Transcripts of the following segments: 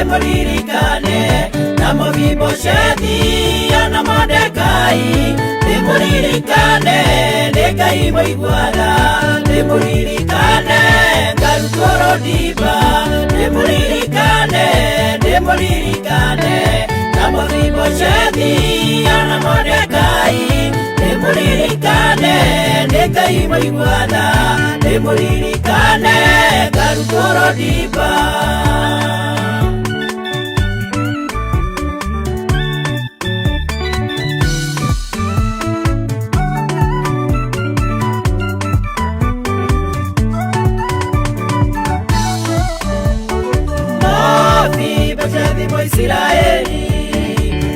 Demuririkane na Mephibosheti na Mordekai. Demuririkane Ngai Mwaigwatha. Demuririkane ngarutwo Rodiba. Demuririkane na Mephibosheti na Mordekai. Demuririkane Ngai Mwaigwatha. Demuririkane ngarutwo Rodiba. Israeli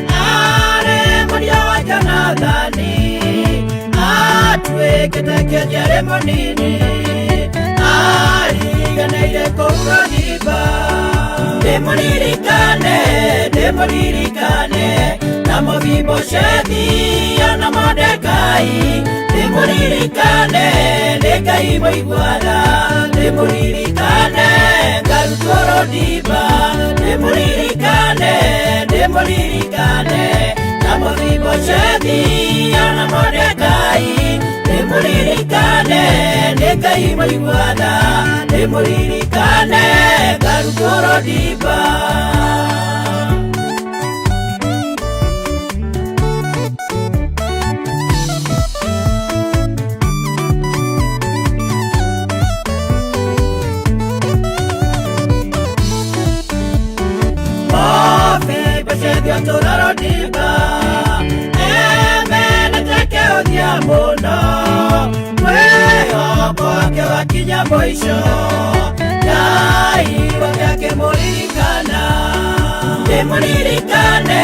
are moria wa Jonathani atwekete kĩonjere mũnini ariganĩire kũu Rodiba. Demuririkane na Mephibosheti na Mordekai. Demuririkane Ngai Mwaigwatha. Demuririkane ngarutwo Rodiba. Demuririkane na Mephibosheti na Mordekai. Demuririkane Ngai Mwaigwatha. Demuririkane ngarutwo Rodiba. Rodiba emeneteke uthia muno mwĩhoko wake wakinya mũico. Ngai wake akĩmũririkana. Demuririkane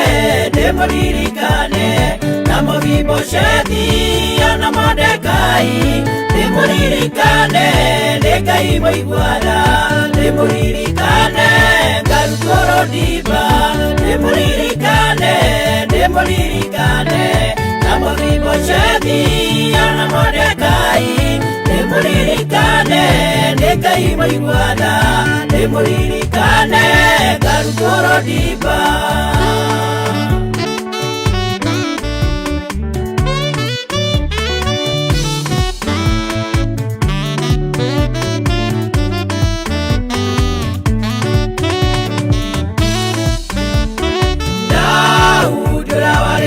na Mephibosheti na Mordekai. Demuririkane Ngai Mwaigwatha. Demuririkane ngarutwo Rodiba. Demuririkane na Mephibosheti na Mordekai. Demuririkane Ngai Mwaigwatha. Demuririkane ngarutwo Rodiba.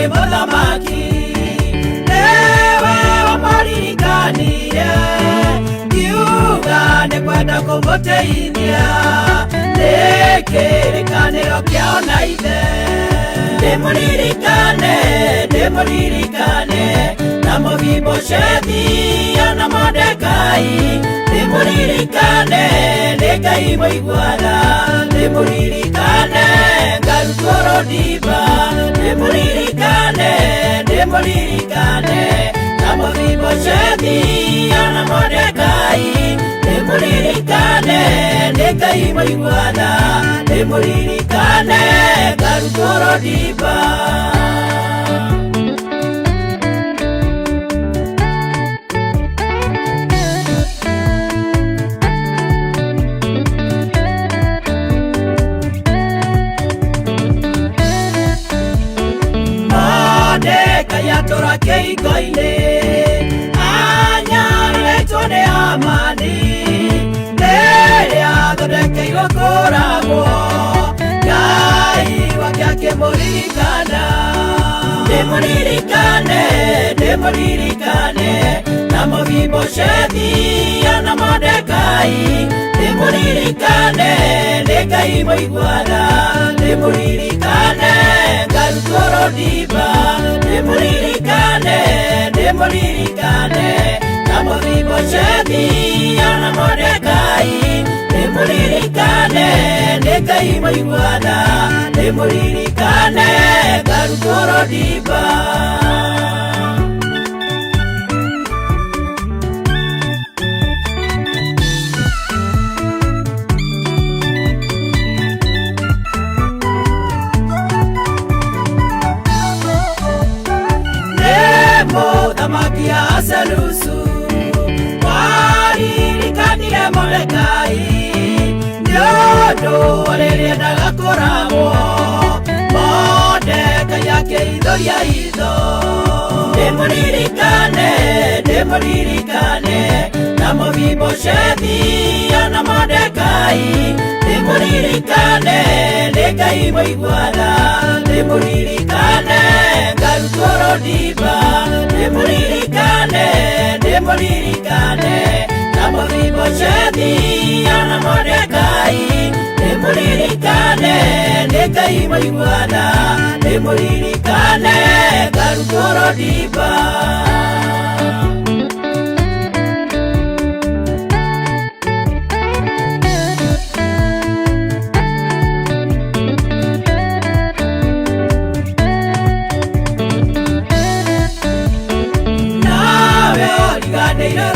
Muthamaki niwe wamũririkanire kiuga nĩ kwenda kũmũteithia nĩ kĩrĩkanĩro kĩao na ithe. Demuririkane na Mephibosheti na Mordekai. Demuririkane Ngai Mwaigwatha. Demuririkane ngarutwo Rodiba. Demuririkane na Mephibosheti na Mordekai. Demuririkane Ngai Mwaigwatha. Demuririkane ngarutwo Rodiba. Yatura kĩhingo-inĩ anyarĩtwo nĩ Hamani rĩrĩa athondekeirwo kũũragwo. Ngai wake akĩmũririkana. Demuririkane na Mephibosheti na Mordekai. Demuririkane Ngai Mwaigwatha. Demuririkane ngarutwo Rodiba. Demuririkane na na Mephibosheti na Mordekai. Nimuririkane nĩ Ngai mũiguana, nimuririkane ngarutwo Lodiba. Mũthamaki Ahazuerusu waririkanire Mordekai nĩũndũ rĩrĩa endaga kũragwo. Mordekai akĩihũria hitho. Nimuririkane na Mephibosheti na Mordekai. Nimuririkane nĩ Ngai mũiguana, nimuririkane ngarutwo Lodiba. Nimuririkane na Mephibosheti na Mordekai. Nimuririkane nĩ Ngai mũiguana, nimuririkane ngarutwo Lodiba.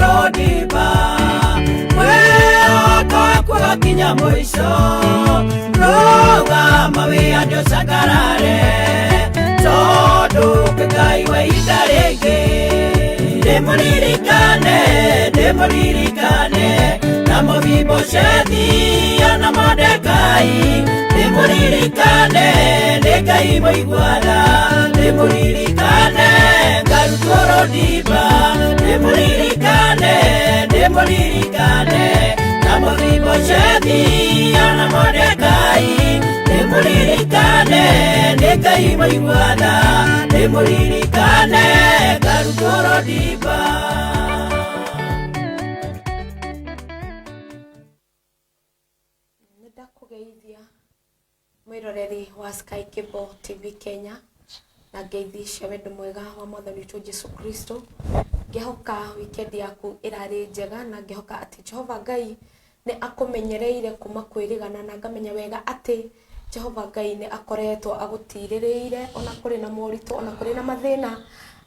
Lodiba mwĩhoka kinya mũico, rũgama wĩande ũcangarare tondũ Ngai wa ihinda rĩngĩ. Nimuririkane na Mephibosheti na Mordekai. Nimuririkane nĩ Ngai mũiguana, nimuririkane ngarutwo Lodiba. Nimuririkane na Mephibosheti na Mordekai. Nimuririkane nĩ Ngai mũiguana, nimuririkane ngarutwo Lodiba. Nĩndakũgeithia mwĩroreri wa Sky Cable TV Kenya na ngeithi cia wendo mwega wa Mwathani witũ Jesu Kristo. Ngehoka weekend yaku irarĩ njega na ngehoka atĩ Jehova Ngai nĩ akũmenyereire kuma kwĩrĩgana, na ngamenya wega atĩ Jehova Ngai nĩ akoretwo agũtirĩrĩire ona kũrĩ na moritũ, ona kũrĩ na mathĩna.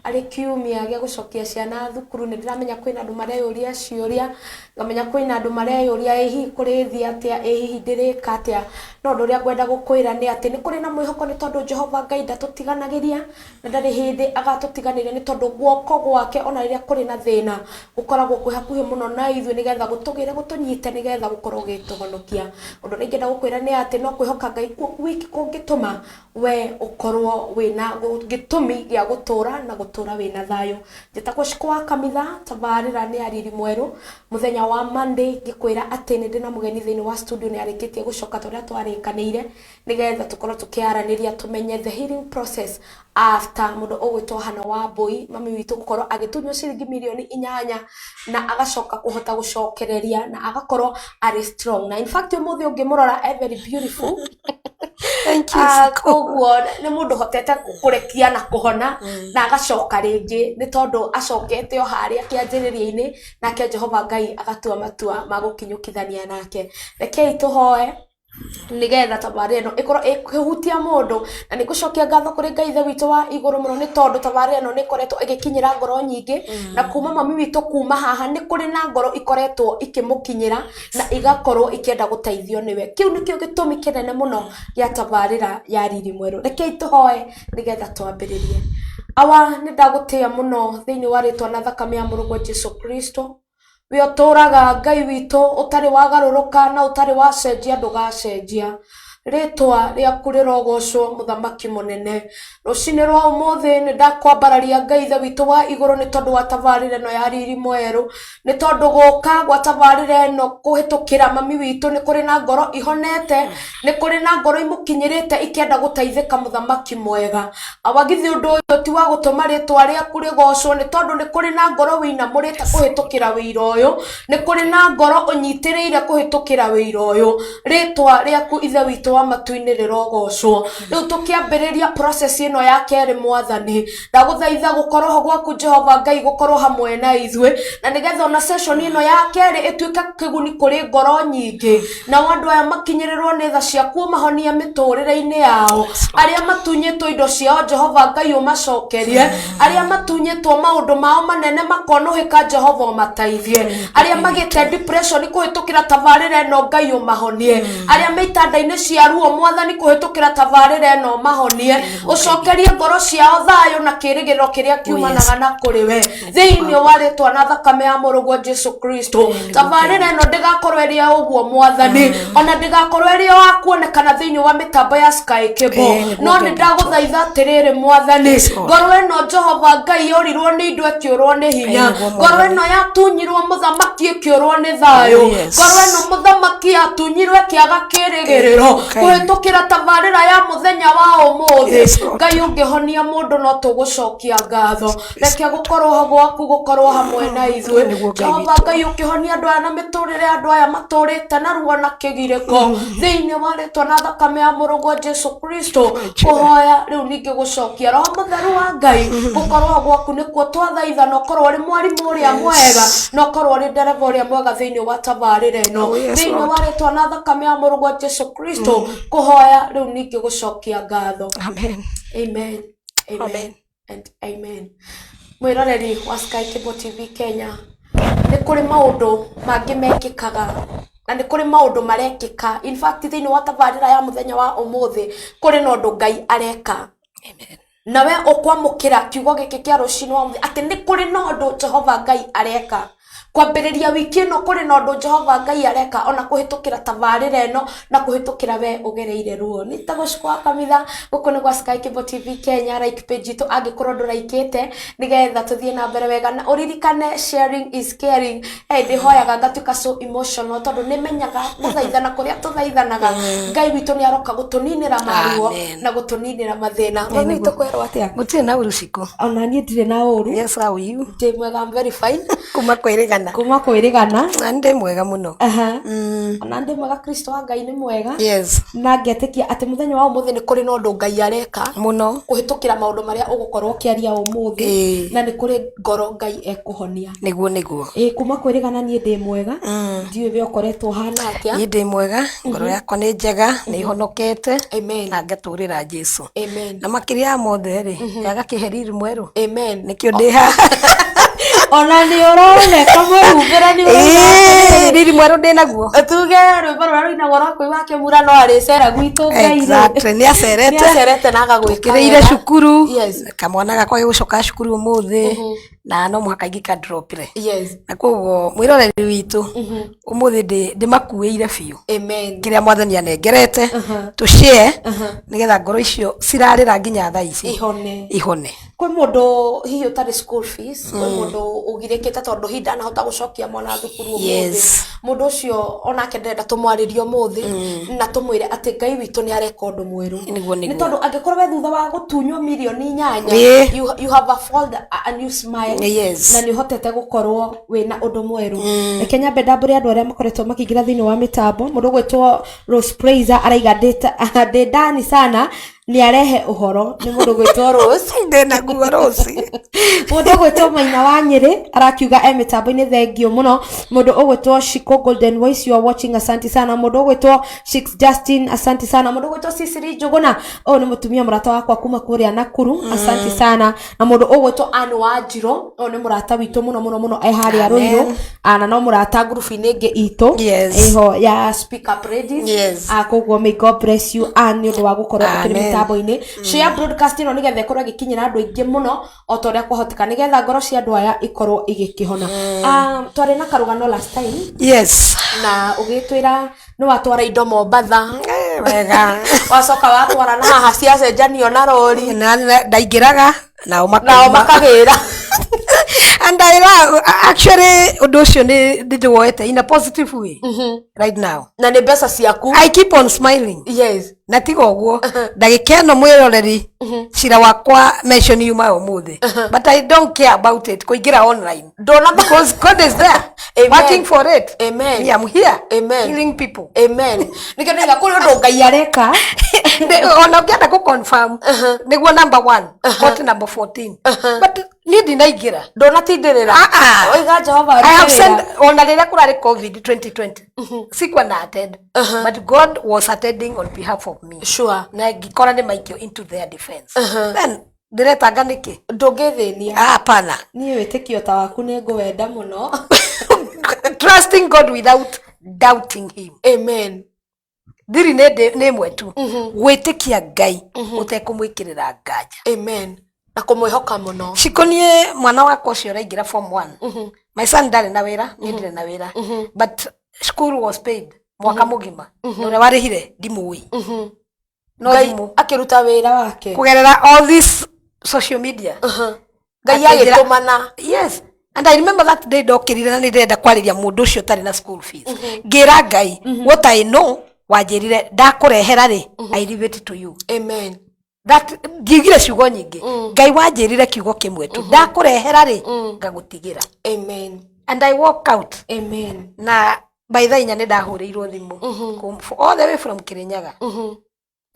Arĩ kiumia gĩa gũcokia ciana thukuru, nĩ ndĩramenya kwĩna andũ mareyũria ciũria, ngamenya kwĩna andũ mareyũria hihi kũrĩthia atĩa, hihi ndĩrĩka atĩa. No ũndũ ũrĩa ngwenda gũkwĩra nĩ atĩ nĩ kũrĩ na mwĩhoko, nĩ tondũ Jehova Ngai ndatũtiganagĩria na ndarĩ hĩndĩ agatũtiganĩria, nĩ tondũ guoko gwake ona rĩrĩa kũrĩ na thĩna gũkoragwo kwĩ hakuhĩ mũno na ithuĩ nĩgetha gũtũgĩre gũtũnyite nĩgetha gũkorwo gĩtũhonokia. Ũndũ ũrĩa ingĩenda gũkwĩra nĩ atĩ no kwĩhoka Ngai wiki kũngĩtũma we ũkorwo wĩna gĩtũmi gĩa gũtũra na gũtũra wĩna thayũ. Njĩtagwo Shikwa Kamitha, tabarĩra nĩ ya Riri Mwerũ. Mũthenya wa Monday ngĩkwĩra atĩ nĩ ndĩna mũgeni thĩinĩ wa studio nĩ arĩkĩtie gũcoka tũrĩa twarĩkanĩire nĩgetha tũkorwo tũkĩaranĩria tũmenye the healing process after mũndũ ũgwĩtwo Hannah Wambui, mami witũ gũkorwo agĩtunywo ciringi mirioni 8 na agacoka kũhota gũcokereria na agakorwo arĩ strong. Na in fact ũmũthĩ ũngĩmũrora very beautiful. Thank you. Koguo nĩ mũndũ hotete kũrekia na kũhona na agacoka rĩngĩ, nĩ tondũ acokete o harĩa kĩanjĩrĩria-inĩ nake Jehova Ngai agatua matua ma gũkinyũkithania nake. Rekei tũhoe nigetha tabarĩra ĩno ĩkorwo ĩkĩhutia mũndũ, na nĩngũcokia ngatho kũrĩ Ngai ithe witũ wa igũrũ mũno, nĩ tondũ tabarĩra ĩno nĩ ĩkoretwo ĩgĩkinyĩra ngoro nyingĩ na kuma mami witũ kuma haha nĩ kũrĩ na ngoro ikoretwo ikĩmũkinyĩra na igakorwo ikĩenda gũteithio nĩwe. Kĩu nĩkĩo gĩtũmi kĩnene mũno gĩa tabarĩra ya Riri Mwerũ. Rekei tũhoe nigetha twambĩrĩrie. Awa nĩ ndagũtĩĩa mũno thĩinĩ wa rĩtwa na thakame ya mũrũgwo Jesu Kristo. We ũtũraga Ngai witũ ũtarĩ wagarũrũka na ũtarĩ wacenjia ndũgacenjia. Rĩtwa rĩaku rĩrogocwo mũthamaki mũnene. Rũcinĩ rwa ũmũthĩ nĩ ndakwambararia Ngai ithe witũ wa igũrũ nĩ tondũ wa tabarĩra ĩno ya Riri Mwerũ, nĩ tondũ gũka gwa tabarĩra ĩno kũhĩtũkĩra mami witũ nĩ kũrĩ na ngoro ihonete, nĩ kũrĩ na ngoro imũkinyĩrĩte ikĩenda gũteithĩka mũthamaki mwega. Awagithi ũndũ ũyũ ti wa gũtũma rĩtwa rĩaku rĩgocwo, nĩ tondũ nĩ kũrĩ na ngoro wĩinamũrĩte kũhĩtũkĩra wĩira ũyũ, nĩ kũrĩ na ngoro ũnyitĩrĩire kũhĩtũkĩra wĩira ũyũ. Rĩtwa rĩaku ithe witũ wa matuinĩ rĩrogocwo rĩu tũkĩambĩrĩria process ĩno ya kerĩ mwathani ndagũthaitha gũkorwo ho gwaku Jehova Ngai gũkorwo hamwe na ithuĩ na nĩgetha ona session ĩno ya kerĩ ĩtuĩke kĩguni kũrĩ ngoro nyingĩ na andũ aya makinyĩrĩrwo nĩ tha ciaku mahonia mĩtũrĩre-inĩ yao arĩa matunyĩtwo indo ciao Jehova Ngai ũmacokerie arĩa matunyĩtwo maũndũ mao manene makonũhĩka Jehova ũmateithie arĩa magĩte depression kũhĩtũkĩra tabarĩra ĩno Ngai ũmahonie arĩa mĩtanda-inĩ cia ruo mwathani kũhĩtũkĩra tabarĩra ĩno mahonie ũcokerie ngoro ciao thayũ na kĩrĩgĩrĩro kĩrĩa kiumanaga na kũrĩ we thĩinĩ wa rĩtwa na thakame ya mũrũgwo Jesu Kristo tabarĩra ĩno ndĩgakorwo ĩrĩ ya ũguo mwathani ona ndĩgakorwo ĩrĩ ya kuonekana thĩinĩ wa mĩtambo ya Sky Cable no nĩ ndagũthaitha atĩrĩrĩ mwathani ngoro ĩno Jehova Ngai yorirwo nĩ indo ĩkĩũrwo nĩ hinya ngoro ĩno yatunyirwo mũthamaki ĩkĩũrwo nĩ thayũ ngoro ĩno mũthamaki yatunyirwo ĩkĩaga kĩrĩgĩrĩro kũhĩtũkĩra tabarĩra ya mũthenya wa ũmũthĩ Ngai ũngĩhonia mũndũ no tũgũcokia ngatho reke gũkorwo ho gwaku gũkorwo hamwe na ithuĩ Jehova Ngai ũkĩhonia andũ aya na mĩtũrĩre andũ aya matũrĩte na ruo na kĩgirĩko thĩinĩ wa rĩtwa na thakame ya mũrũgwo Jesu Kristo kũhoya rĩu ningĩ gũcokia roho mũtheru wa Ngai gũkorwo ho gwaku nĩkuo twathaitha na ũkorwo ũrĩ mwarimũ ũrĩa mwega na ũkorwo ũrĩ ndereba ũrĩa mwega thĩinĩ wa tabarĩra ĩno thĩinĩ wa rĩtwa na thakame ya mũrũgwo Jesu Kristo kũhoya rĩu ningĩ gũcokia ngatho amen amen amen and amen mwĩroreri wa Sky Cable TV Kenya nĩ kũrĩ maũndũ mangĩ mekĩkaga na nĩ kũrĩ maũndũ marekĩka in fact thĩinĩ wa tabarĩra ya mũthenya wa ũmũthĩ kũrĩ na ũndũ Ngai areka amen nawe ũkwamũkĩra kiugo gĩkĩ kĩa rũciinĩ wa mũthĩ atĩ nĩ kũrĩ na ũndũ Jehova Ngai areka kwambĩrĩria wiki ĩno kũrĩ na ũndũ Jehova Ngai areka ona kũhĩtũkĩra tabarĩra ĩno na kũhĩtũkĩra we ũgereire ruo nĩ tagũcikwa kanitha gũkũ nĩ gwa Sky Cable TV Kenya like page itũ angĩkorwo ndũraikĩte nĩgetha tũthiĩ na mbere wega na ũririkane sharing is caring ndĩhoyaga ngatuĩka so emotional tondũ nĩmenyaga gũthaithana kũrĩa tũthaithanaga Ngai witũ nĩ aroka gũtũninĩra maruo na gũtũninĩra mathĩna mami tũkwĩrwo atĩa Gũtirĩ na ũru ciku ona niĩ ndirĩ na ũru yes how are you ndĩ mwega I'm very fine kuma kwĩrĩgana kuma kwĩrĩgana na ndĩ mwega mũno ona ndĩ mwega Kristo wa Ngai nĩ mwega yes na ngĩetĩkia atĩ mũthenya wa ũmũthĩ nĩ kũrĩ na ũndũ Ngai areka mũno kũhĩtũkĩra maũndũ marĩa ũgũkorwo ũkĩaria ũmũthĩ na nĩ kũrĩ ngoro Ngai ekũhonia nĩguo kuma kwĩrĩgana niĩ ndĩ mwega ndiũĩ we ũkoretwo hana atĩa niĩ ndĩ mwega ngoro yakwa nĩ njega nĩ ihonokete na ngatũrĩra Jesu na makĩria ya mothe rĩ yaga kĩheriri mwerũ nĩkĩo ndĩ haha ona nĩ ũroneka mwĩhumbĩra nĩ ũroneka riri mwerũ ndĩ naguo tuge rwĩmbo rũrĩa rũinagwo rwa kwĩwa kĩmura no arĩcera gwitũ Ngai nĩ acerete na agagwĩka kĩrĩire cukuru kamwana gakwa gĩgũcoka cukuru ũmũthĩ na no mũhaka ingĩ ka dropire na koguo mwĩroreri witũ ũmũthĩ ndĩmakuĩire biũ kĩrĩa mwathani anengerete tũshare nĩgetha ngoro icio cirarĩra nginya thaa ici ihone kwĩ mũndũ hihi ũtarĩ school fees kwĩ mũndũ ũgirĩkĩte tondũ hihi ndanahota gũcokia mwana thukuru ũmũthĩ mũndũ ũcio onake ndĩrenda tũmwarĩrie ũmũthĩ na tũmwĩre atĩ Ngai witũ nĩ areka ũndũ mwerũ nĩ tondũ angĩkorwo we thutha wa gũtunywo mirioni 8 you have a fold a new smile na nĩ ũhotete gũkorwo wĩna ũndũ mwerũ reke nyambe ndambũre andũ arĩa makoretwo makĩingĩra thĩinĩ wa mĩtambo mũndũ gwĩtwo Rose Praiser araiga ndĩ ndani sana ni arehe uhoro ni mundu gwitwo Rose ndena guo Rose mundu gwitwo Maina wa Nyeri arakiuga mitambo-ini thengio muno mundu gwitwo Shiko Golden Voice you are watching asante sana mundu gwitwo Shix Justin asante sana mundu gwitwo Sisiri Njuguna ni mutumia murata wakwa kuma kuria Nakuru asante sana na mundu gwitwo Anne Wanjiro ni murata witu muno ehari aruiru ana no murata group-ini ingi itu iho ya Speak Up Ladies koguo may God bless you Anne ndu wa gukorwo mitambo-ini share broadcast ino nigetha ikorwo igikinyira andu aingi muno o ta uria kwahoteka nigetha ngoro cia andu aya ikorwo igikihona twari na karugano last time na ugitwira no watwara indo Mombatha wega wacoka watwara na haha cia cenjanio na rori na ndaingiraga nao makagira And I love, actually, Odosho did the in a positive way right now. Na ne besa siaku. I keep on smiling. Yes. Na tigo guo. Ndagikeno mwiroreri. Shira wakwa mention you my umuthi. But I don't care about it. Kuingira online. Because God is there. Amen. Working for it. Amen. Me, I'm here. Amen. Healing people. Amen. Nikenega kuri ndo Ngai areka. Ona ukienda ku confirm. Niguo number 1. What number 14. But need ndinaigira. Ndona tindirira. Oiga Jehova. I have sent ona rire kurari COVID 2020. Sikwa na attend. But God was attending on behalf of me. Sure. Na ngikora ni maikio into their defense. Then ndiretanga niki ndungithenia hapana nie witikio ta waku ni ngwenda muno trusting God without doubting him. Amen. Thiri ne mwetu gwitikia Ngai utekumwikirira ngaja. Amen. Na kumwihoka muno shikonie mwana wako ucio raingira form 1. My son ndari na wira ni ndire na wira but school was paid mwaka mugima ure warihire ndimui no dimu akiruta wira wake kugerera all this social media. Ngai agitumana. Yes. And I remember that day ndokirire na ndirenda kwariria mundu ucio tari na school fees. Ngira Ngai what I know wajirire ndakurehera ri I leave it to you. Amen. That ngigire ciugo nyingi Ngai wajirire kiugo kimwe tu ndakurehera ri ngagutigira. Amen. And I walk out. Amen. Na by the inya ndahuriirwo thimu all the way from Kirinyaga.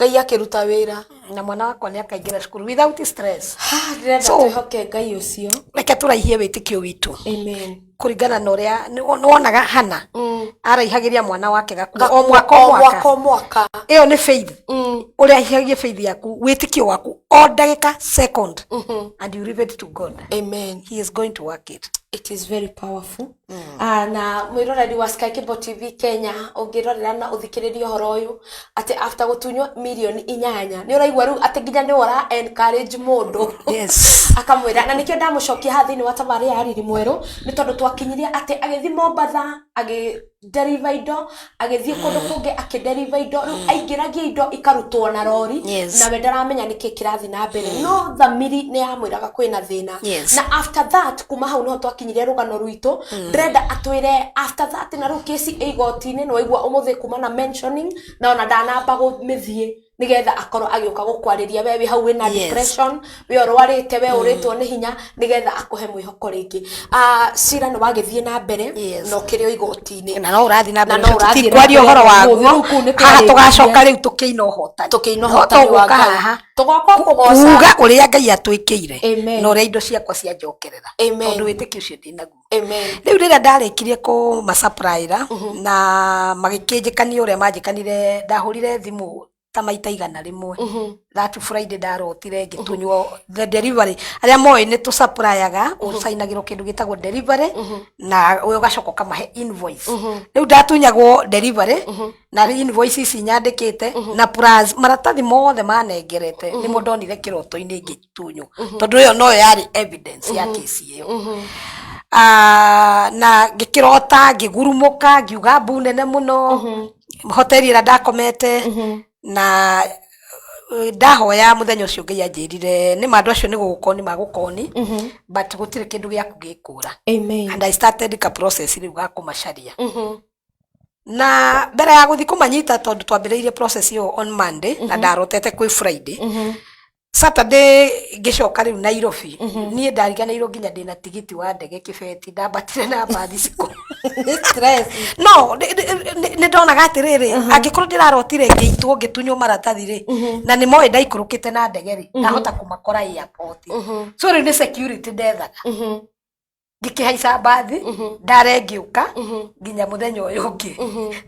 Ngai akiruta wira na mwana wakwa ni akaingira cukuru without stress. So tuhoke Ngai ucio reke turaihie witikio witu. Amen. Kurigana na uria wonaga Hana araihagiria mwana wake gaku o mwaka iyo ni faith. Uria aihagia faith yaku witikio waku o ndagika second and you leave it to God. Amen. He is going to work it. It is very powerful. Na mwiroreri wa Sky Cable TV Kenya ungirorera na uthikiriria horo uyu ati after gutunywa million 8 ni uraigwa ru ati nginya ni ora encourage mundu. Yes. Akamwira na nikio ndamucokia hathi ni watabari ya riri mweru ni tondu twakinyiria ati agithi Mombasa deliver indo agithie kundu kungi akideliver indo aingiragia indo ikarutwo na lori na we ndaramenya niki kirathi na mbere no thamiri ni amwiraga kwina thina na after that kuma hau no twakinyiria rugano ruito ndrenda atwire after that na ru kesi igotini no igwa umuthi kuma na mentioning na ona ndanamba gumithie nigetha akorwo agioka gukwariria wewe hau wina depression we orwarite we uritwo ni hinya nigetha akuhe mwihoko ringi cira no wagithie na mbere no kirio igotini na no urathi na mbere tikwario horo waguo haha tugacoka riu tukiina uhotani wa Ngai tugoka kugoca uga uria Ngai atwikire no ria indo ciakwa cia njokerera tondu witiki ucio ndinaguo. Riu rira ndarikirie ku masupplier na magikinjikania uria manjikanire ndahurire thimu ta maita igana rimwe. That Friday ndarotire ngitunywo the delivery aria moe ni tu supplyaga usainagiro kindu gitagwo delivery na uyo gacoka kamahe invoice. Riu ndatunyagwo delivery na invoice ici nyandikite na plus maratathi mothe manengerete ni mundonire kiroto-ini ngitunywo tondu iyo no yari evidence ya kesi iyo. Na ngikirota ngigurumuka ngiuga mbu nene muno hoteli ira ndakomete na ndahoya muthenya ucio Ngai anjirire ni mandu acio ni gugukoni magukoni but gutire kindu gya kugikura. Amen. And I started ka process riu ga kumacaria na mbere ya guthi kumanyita tondu twambiriirie process yo on Monday na ndarotete kwi Friday. Saturday ngicoka riu Nairobi nie ndariganirwo nginya ndina tigiti wa ndege kibeti ndabatire na bathi ciko stress no ni ndonaga atiriri angikorwo ndirarotire ngiitwo ngitunywo maratathi ri na ni moe ndaikurukite na ndege ri ndahota kumakora airport so riu ni security ndethaga ngikihaica bathi ndare ngiuka nginya muthenya uyu ungi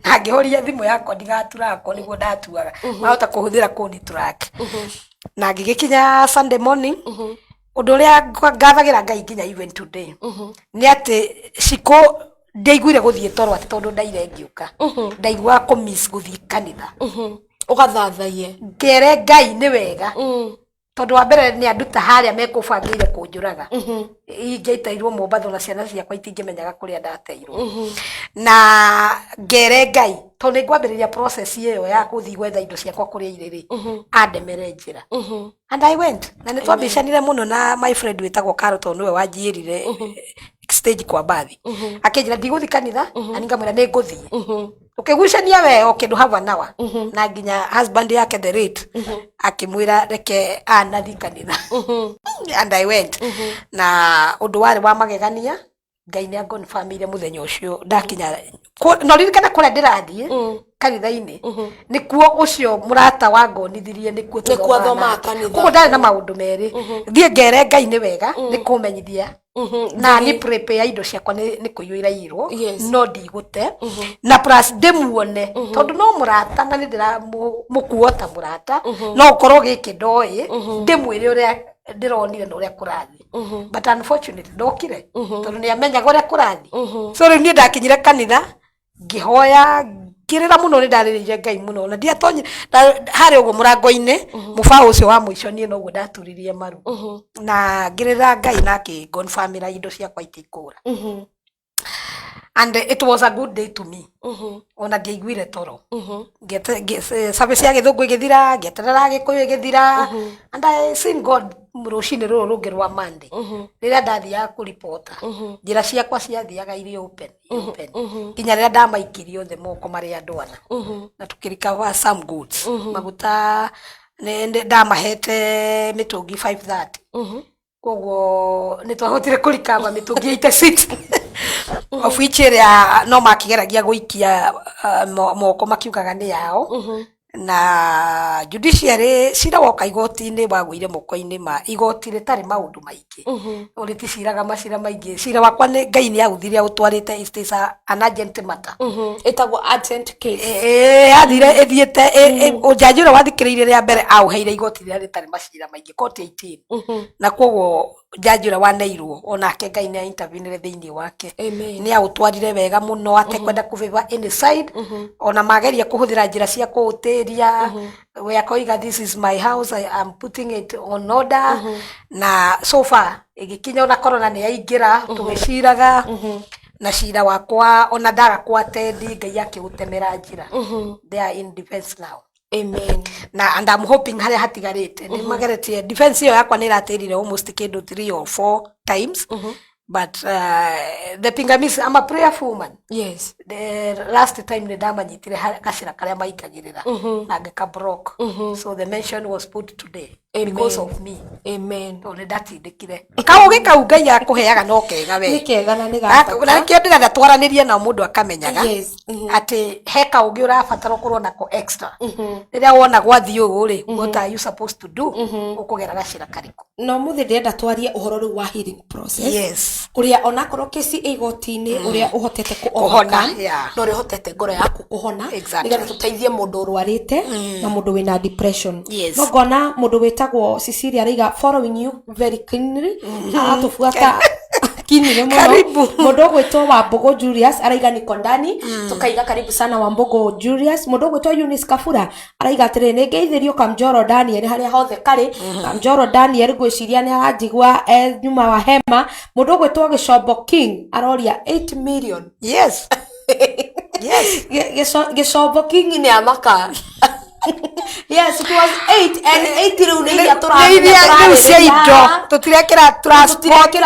na ngihoria thimu yakwa ndigaturako niguo ndatuaga mahota kuhuthira kuni track na ngigikinya Sunday morning undu uria ngathagira Ngai nginya even today ni ati ciko ndaiguire guthie toro ati tondu ndaire ngiuka ndaigua ku miss guthie kanitha ugathathaie ngere Ngai ni wega tondu wa mbere ni anduta haria mekubangire kunjuraga ingĩitairwo Mombatha na ciana ciakwa itingĩmenyaga kũrĩa ndateirwo na ngere Ngai tondu nĩngwambĩrĩria process ĩyo ya gũthiĩ gwetha indo ciakwa kũrĩa irĩ andemere njĩra and I went na nĩtwambicanire mũno na my friend wĩtagwo Carlton nĩwe wanjĩrire stage kwa bathi akĩnjĩra ndigũthiĩ kanitha na ngamwĩra nĩngũthiĩ ukigucania we okindu hava nawa na nginya husband yake the rate akimwira reke anathi kanitha and I went na undu wari wa magegania Ngai ni agonfamire muthenya ucio ndakinya no ririkana kuria ndirathie kanitha-ini nikuo ucio murata wa ngonithirie nikuo thoma kanitha kuko ndari na maundu meri thie ngere Ngai ni wega ni kumenyithia na ni prepare indo ciakwa ni kuyuira irwo no ndigute na plus demuone tondu no murata na ndira mukuota murata no ukorwo giki ndoi ndimwire uria ndironire na uria kurathi but unfortunately ndokire tondu ni amenyaga uria kurathi so riu ni ndakinyire kanitha ngihoya kirira muno ni ndaririire Ngai muno na ndiatonye hari ugo murango-ini mubao ucio wa mwisho ni no guo ndaturirie maru na ngirira Ngai na akigonfamira indo ciakwa itikura and it was a good day to me ona ndiaiguire toro service ya githungu igithira ngeterera gikuyu igithira and I seen God rucini ruru rungi rwa Monday riria ndathiaga kuripota njira ciakwa ciathiaga iri open kinya riria ndamaikirie othe moko mari andwana na tukirikava some goods maguta ndamahete mitungi 530 koguo nitwahotire kurikava mitungi 86 of which area no makigeragia guikia moko makiugaga ni yao na judiciary cira woka igoti-ini wagwire moko-ini ma igoti ritari maundu maingi uriti ciraga macira maingi cira wakwa ni Ngai ni aguthire utwarite is an urgent matter etagwo urgent case athire ethiete ujajura wathikiriire ria mbere auheire igoti ria ritari macira maingi court 18 na koguo jajura waneirwo onake Ngai ni intervenire thiini wake ni autwarire wega muno atekwenda kuviva any side ona mageria kuhuthira njira cia kuutiria we koiga this is my house I am putting it on order na so far igikinya ona corona ni yaingira tugiciraga na cira wakwa ona ndaga kwatendi Ngai akiutemera njira they are in defense now amen na and I'm hoping haria hatigarite ni mageretie defense yo yakwa ni ratirire almost kindo 3 or 4 times but the pingamizi I'm a prayerful woman yes the last time ni ndamanyitire gacira karia maikagirira na ngeka broke so the mention was put today because of me amen to ni ndatindikire kauge kau Ngai akuheaga no kega we ni kega na ni gata na kio ndiga twaranirie na mundu akamenyaga ati he kauge urabatara kurwo nako extra riria wona gwathi uyu ri what are you supposed to do ukugera gacira kariku no muthi ndenda twarie uhoro ru wa healing process yes uria ona korwo kesi igoti-ini uria uhotete kuohona no ri hotete ngoro yaku kuhona nigetha tuteithie mundu urwarite na mundu wina depression no ngona mundu witagwo Cecilia Reiga following you very keenly atufuata kinire muno mundu gwitwo Wambugu Julius araiga niko ndani tukaiga karibu sana Wambugu Julius mundu gwitwo Eunice Kafura araiga atire ni ngeithirio Kamjoro Daniel haria hothe kari Kamjoro Daniel gwiciria ni aranjigwa nyuma wa hema mundu gwitwo Gicombo King aroria 8 million yes Gicombo King ni amaka yes it was 8 and 8 riu ni ya turahira tutirekera transport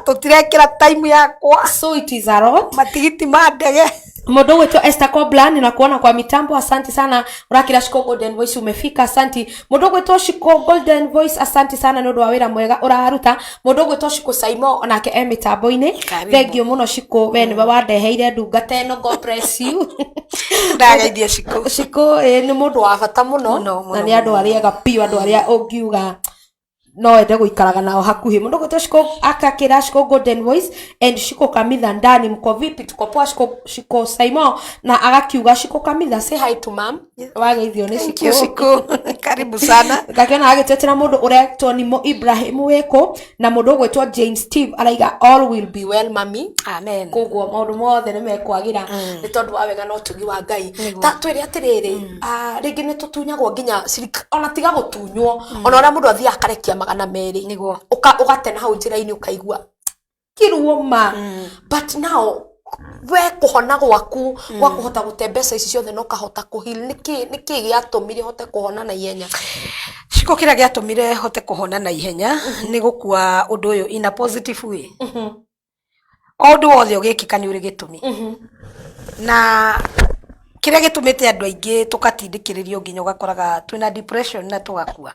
tutirekera time yakwa so it is a lot matigiti ma ndege mundu wetwa Esther Koblan na kuona kwa mitambo asante sana urakira Shiko Golden Voice umefika asante mundu wetwa Shiko Golden Voice asante sana nundu wa wira mwega uraruta mundu wetwa Shiko Saimo onake e mitambo-ini thank you muno Shiko we ni wandeheire ndungata ino God bless you ndageithia Shiko ni mundu wa bata muno na ni andu aria ga pio andu aria ungiuga no ende guikaraga nao hakuhi mundu gwetwo Shiko akakira Shiko Golden Voice and Shiko Kamitha ndani mko vipi tuko poa Shiko Saimo na agakiuga Shiko Kamitha say hi to mom wageithio ni Shiko karibu sana gakiona agitwetera mundu uretwo ni Mo Ibrahim weko na mundu gwetwo James Steve araiga all will be well mami amen koguo maundu mothe ni mekwagira ni tondu wa wega no tugi wa Ngai ta twiri atiriri ringi ni tutunyagwo nginya ona tiga gutunywo ona ora mundu athia akarekia magana meri niguo ugatena hau njira-ini ukaigua kiruoma but now we kuhona gwaku gwa kuhota gutembesa ici ciothe no kahota kuhil niki giatumire hote kuhona na ihenya Shiko kira giatumire hote kuhona na ihenya ni gukua undu uyu in a positive way ondu wothe ugikika ni uri gitumi na kire gitumite andu aingi tukatindikiririo nginya ugakoraga twina depression na tugakua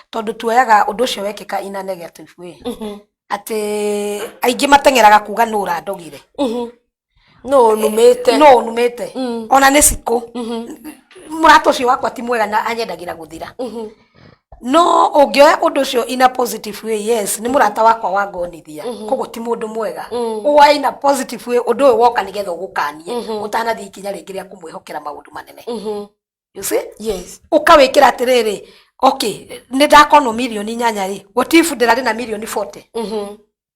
tondu tuoyaga undu ucio wekika in a negative way ati aingi matengeraga kuga no urandogire no numete ona ni siko murato ucio wakwa ti mwega na anyendagira guthira no ungioya undu ucio in a positive way yes ni murata wakwa wangonithia kogo ti mundu mwega uwa in a positive way undu uyu woka nigetha ugukanie utanathii ikinya ringi ria kumwihokera maundu manene you see yes ukawikira atiriri okay ni ndakono milioni 8 ri what if ndirari na milioni 40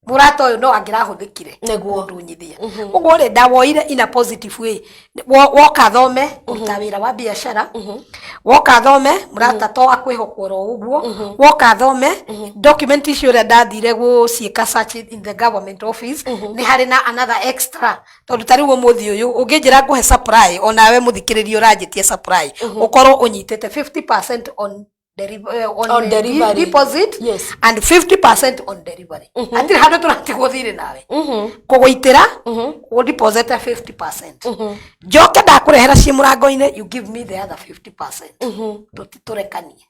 murata uyu no angirahuthikire neguo ndunyithia ugo ri ndawoire in a positive way woka thome utawira wa biashara woka thome murata to akwihokoro uguo woka thome document icio ria ndathire guciika search in the government office ni hari na another extra tondu tari ugo muthi uyu unginjira nguhe supply onawe muthikiririo ranjitie supply ukorwo unyitete 50% on delivery deposit yes and 50% on delivery atiri handu turatigwo thire nawe kuguitira u deposit 50% joke ndakurehera cie murango-ini you give me the other 50% tutiturekanie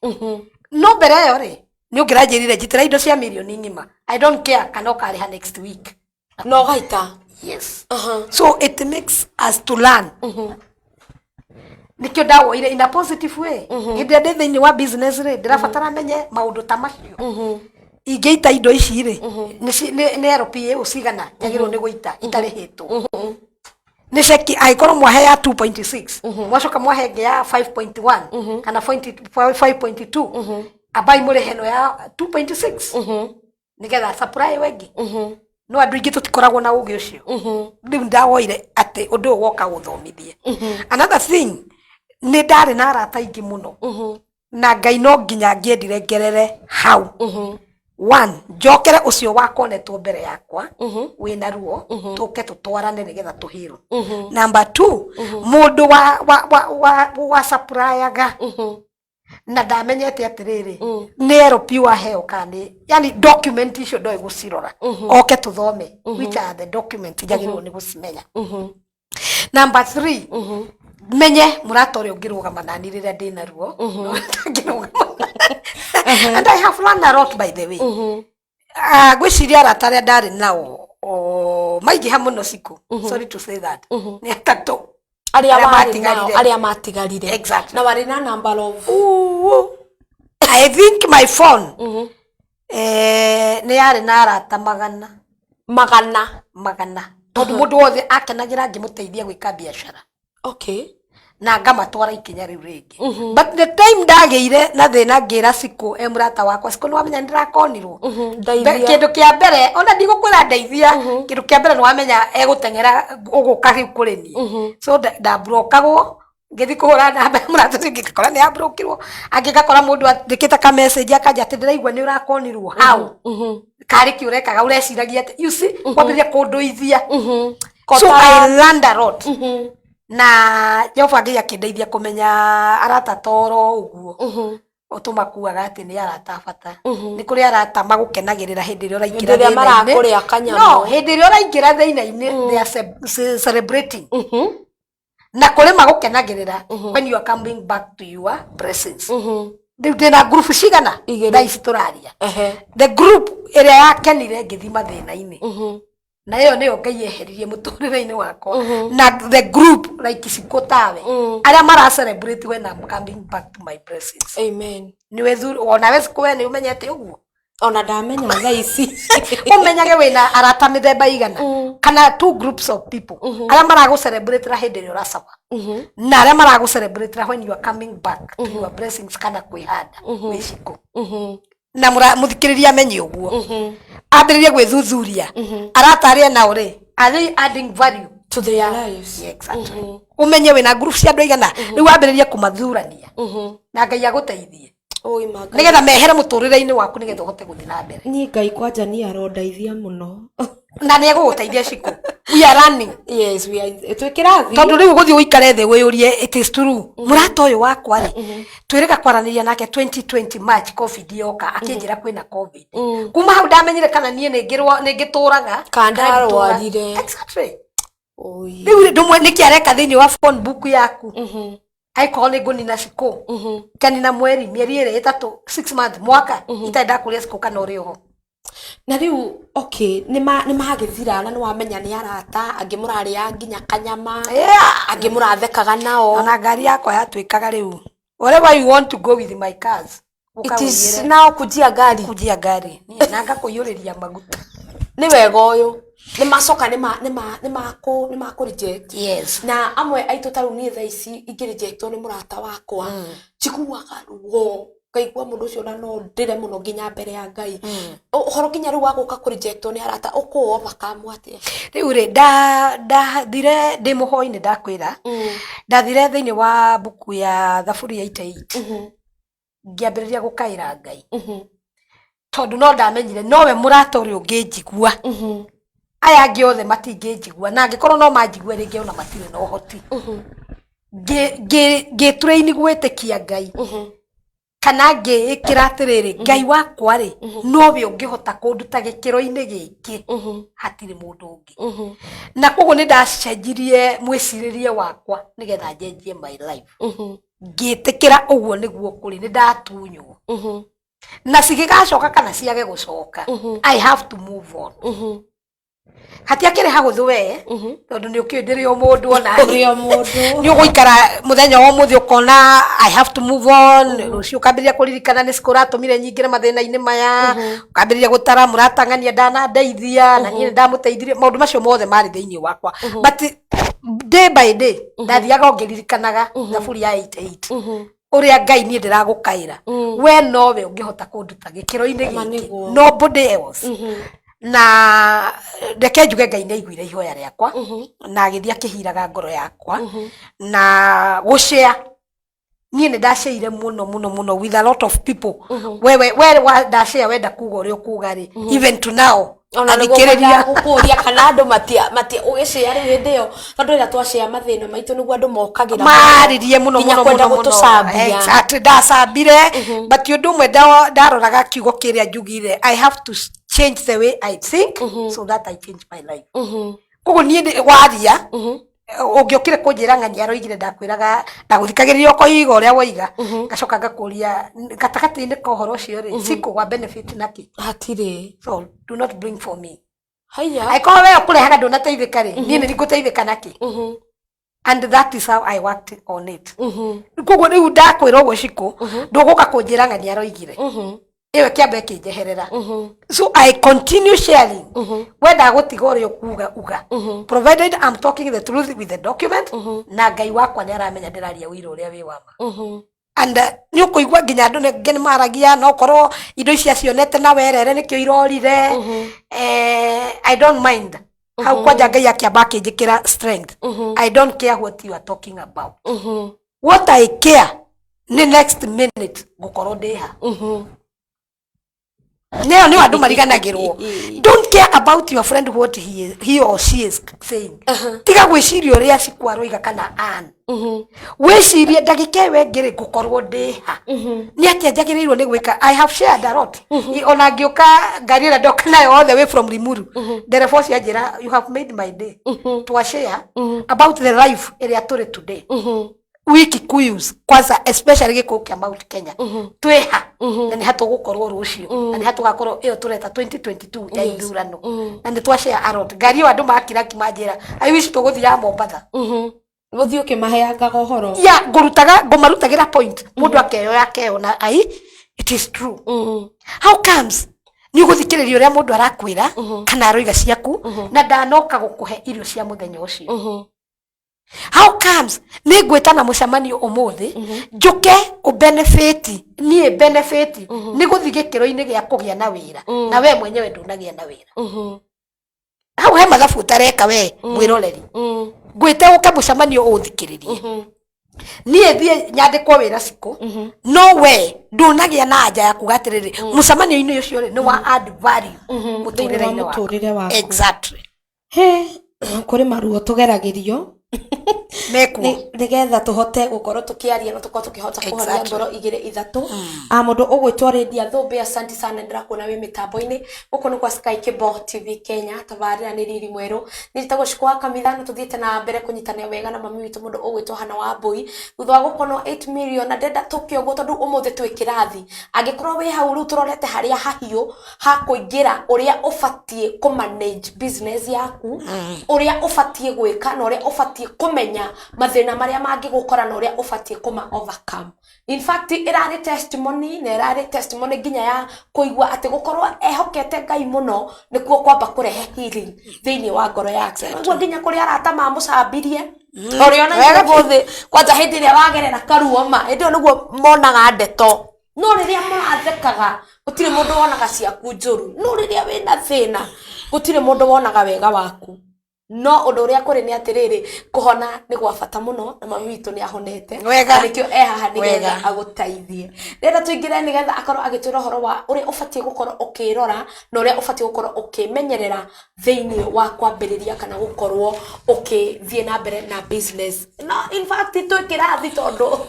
no mbere yo ri ni ungiranjirire njitira indo cia milioni ngima I don't care kana ukariha next week no gaita yes so it makes us to learn nikio ndawoire in a positive way inde thiini wa business ri ndirabatara menye maundu ta macio ingeita indo ici ri ni RPA ucigana nyagirwo ni guita itarihitwo ni ceki aikorwo mwahe ya 2.6 mwacoka mwahe nge ya 5.1 kana 5.2 abai murehe no ya 2.6 nigetha supply wengi no andu ingi tutikoragwo na ugi ucio riu ndawoire ati undu woka guthomithie another thing ni ndari na arata ingi muno na Ngai no nginya ngiendire ngerere hau one njokere ucio wakonetwo mbere yakwa wina ruo tuke tutwarane nigetha tuhiro number 2 mundu wa supplyaga na ndamenyete atiriri ni LP wa heo kani yani document icio ndoi gucirora oke tuthome which are the document njagirwo ni gucimenya number 3 menye murata uri ungirugama nani riria ndina ruo and I have learned a lot by the way gwiciria arata aria ndari nao maingi ha muno siku sorry to say that ni atatu aria matigarire exactly na wari na number of I think my phone ni yari na arata magana tondu mundu wothe akenagira ngimuteithia gwika biashara okay na ngamatwara ikinya riu ringi but the time ndageire na thina ngira siku emurata wakwa siku no wamenya ndirakonirwo kindu kia mbere ona ndigukwira ndeithia kindu kia mbere no wamenya egutengera uguka riu kureni so da brokagwo ngithi kuhura namba murata singi kakora ni abrokirwo angikakora mundu andikita ka message akaja ati ndiraigwa ni urakonirwo how kari ki urekaga ureciragia ati you see kwambiria kunduithia so I learned a lot na Jehova ngai akindeithia kumenya arata toro uguo otumakuaga ati ni arata bata ni kuri arata magukenagirira hindi ria uraingira thina marakuria kanyamo no hindi ria uraingira thina-ini they are celebrating na kuri magukenagirira when you are coming back to your presence ndina group cigana ndaici turaria the group area yakenire ngithima thina-ini na yo niyo Ngai eheririe muturire-ini wakwa na the group like sikotawe aria mara celebrate when I'm coming back to my presence amen ni wethu ona wezi kuwe ni umenyete uguo ona ndamenya thaa ici umenyage wina arata mithemba igana kana two groups of people aria marago celebrate ra hindi ria uracaba na aria marago celebrate when you are coming back to your blessings kana kwihanda wiciko na muthikiriria amenye uguo ambiririe gwithuthuria arata aria nao ri are they adding value to their lives? Yeah, exactly. Umenye wina group cia andu igana riu ambiririe kumathurania na Ngai aguteithie nigetha mehere muturire-ini waku nigetha uhote guthii na mbere. Ni Ngai kwanja ni arondeithia muno na ni eguguteithia Ciku. We are running. Yes, we are twikirathi tondu riu guthii uikare thi wiyurie it is true murata uyu wakwa ri twirika kwaraniria nake 2020 March covid yoka akinjira kwina covid kuma hau ndamenyire kana nie ningituraga kandarwarire. Exactly. Riu ndumwe nikiareka thiini wa phone book yaku aiko ni ngunina Ciku kanina mweri mieri iri itatu 6 months mwaka itaenda kuria Ciku kana uri ho na riu okay ni magithirana ni wamenya ni arata angi muraria nginya kanyama angi murathekaga nao ona ngari yakwa yatwikaga riu wherever you want to go with my cars it is now kujia gari na ngakuyuriria maguta ni wega uyu ni macoka ni mako reject. Yes. Na amwe aitu taru ni thaa ici ingi rejectwo ni murata wakwa chikuaga ruo kaigua mundu ucio na no ndire muno nginya mbere ya Ngai uhoro nginya riu waguka ku rejectwo ni arata ukuo bakamwatia riu ri thire ndi muhoi-ini ndakwira ndathire thiini wa buku ya Thaburi ya 88 ngiambiriria gukaira Ngai tondu no ndamenyire nowe murata uri unginjigua aya angi othe matingĩnjigua na angĩkorwo no manjigue rĩngĩ ona matirĩ na ũhoti ngĩtrain gwĩtĩkia Ngai kana ngĩĩkĩra atĩrĩrĩ Ngai wakwa rĩ nowe ũngĩhota kũnduta gĩkĩro-inĩ gĩkĩ hatirĩ mũndũ ũngĩ na koguo nĩ ndacenjirie mwĩcirĩrie wakwa nĩgetha njenjie my life ngĩtĩkĩra ũguo nĩguo kũrĩ nĩ ndatunywo na cigĩgacoka kana ciage gũcoka I have to move on hatiakire haguthu we tondu ni ukindire o mundu ona ni uguikara muthenya wa muthi ukona I have to move on rucio kambiria kuririkana ni skora tumire nyingire mathina-ini maya kambiria gutara muratangania ndana ndeithia na ni ndamuteithirie maundu macio mothe mari thiini wakwa but day by day ndathiaga ongeririkanaga Thaburi ya 88 uria Ngai ni ndiragukaira we nowe ungihota kunduta gikiro-ini giki nobody else na ndeke njuge Ngai nĩ aiguire ihoya rĩakwa na agĩthiĩ akĩhiraga ngoro yakwa na gushare niĩ nĩ ndaceire mũno with a lot of people we ndashare wenda kuga ũrĩa ũkuga rĩ even to now athikĩrĩria gũkũria kana andũ matia ũgĩcare rĩ hĩndĩ ĩyo tondũ rĩrĩa twacare mathĩna maitũ nĩguo andũ mokagĩra maririe mũno exactly ndacambire but ũndũ ũmwe ndaroraga kiugo kĩrĩa njugire I have to change the way I think so that I change my life koguo niĩ waria ungiokire kunjira ng'ani aroigire ndakwiraga ndaguthikagiriria ukoiga uria woiga ngacoka ngakuria gatakati-ini ka uhoro ucio ri Ciku wa benefit naki hatire so do not bring for me haya aiko we ukurehaga ndunateithika ri niĩ nĩ ngũteithika naki and that is how I worked on it koguo riu ndakwira uguo Ciku nduguka kunjira ng'ani aroigire iwe kiambe kinjeherera so I continue sharing whether gutiga uri okuga provided I'm talking the truth with the document na Ngai wakwa ni aramenya ndiraria wira uria wi wama and ni ukuigua nginya andu ngi maragia no korwo indo icio cionete na werere nikio irorire I don't mind how kwanja Ngai akiamba akinjikira strength I don't care what you are talking about what I care ni next minute gukorwo ndiha Neo ni andu mariganagirwo don't care about your friend what he or she is saying tiga gwiciria uria Ciku aroiga kana an wicirie ndagika we ngiri gukorwo ndiha ni atia njagirirwo ni gwika I have shared a lot ona ngioka ngari ira ndoka nayo all the way from Limuru therefore cia njira you have made my day to share about the life area turi today we Kikuyus kwanza especially gikuyu kia Mount Kenya tweha na ni hatugukorwo rucio na ni hatugakorwo iyo tureta 2022 ya ithurano na ni twashare a lot ngari yo andu makira kimanjira I wish tuguthira Mombasa guthio kimaheanga gohoro ya ngumarutagira point mundu akeyo yakeo na ai it is true how comes ni uguthikiriria uria mundu arakwira kana aroiga ciaku na ndanoka gukuhe irio cia muthenya ucio. How comes ni ngwitana mucemanio umuthi njuke ubenefit nie benefit ni guthi gikiro-ini gia kugia na wira na we mwenyewe ndunagia na wira. Hau he mathabu utareka we mwiroreri ngwite uke mucemanio uthikiririe nie thie nyandikwo wira ciku no we ndunagia na anja ya kugatiriri mucemanio-ini ucio ni wa add value muturire-ini waku. Exactly. He kuri maruo tugeragirio meku nigetha tuhote gukorwo tukiaria no tukorwo tukihota kuhoria ngoro igire ithatu. Mundu ugwitwo Lydia Thumbi, asante sana ndirakuona wi mitambo-ini guko ni kwa Sky Cable TV Kenya. Tabarira ni Riri Mweru nitagwo Shikwa Kamithano, tuthiete na mbere kunyitania wega na mami witu mundu ugwitwo Hana Wambui thutha wa gukorwo 8 million na ndenda tukiogo tondu umuthi twi kirathi angikorwo wi hau riu turorete haria hahiu ha kuingira uria ufatie ku manage business yaku uria ufatie gwika na uria ufatie kumenya mathina maria mangi gukora na uria ufatie kuma overcome. In fact irari testimony na irari testimony ginya ya kuigwa ati gukorwo ehokete Ngai muno nikuo kwamba kurehe healing thiini wa ngoro yake. Ngo ginya kuri arata ma mucabirie oriona wega bothi kwanja hindi ria wagerera karuoma ndio niguo monaga ndeto no riria murathekaga gutire mundu wonaga ciaku njuru no riria wina thina gutire mundu wonaga wega waku. No undu uria kuri ni atiriri kuhona ni gwa bata muno na mami witu ni ahonete nikio haha nigetha agutaithie renda tuingire nigetha akorwo agitwira horo wa uria ufatie gukorwo ukirora na uria ufatie gukorwo ukimenyerera thiini wa kwambiriria kana gukorwo ukithie na mbere na business. No in fact twikirathi tondu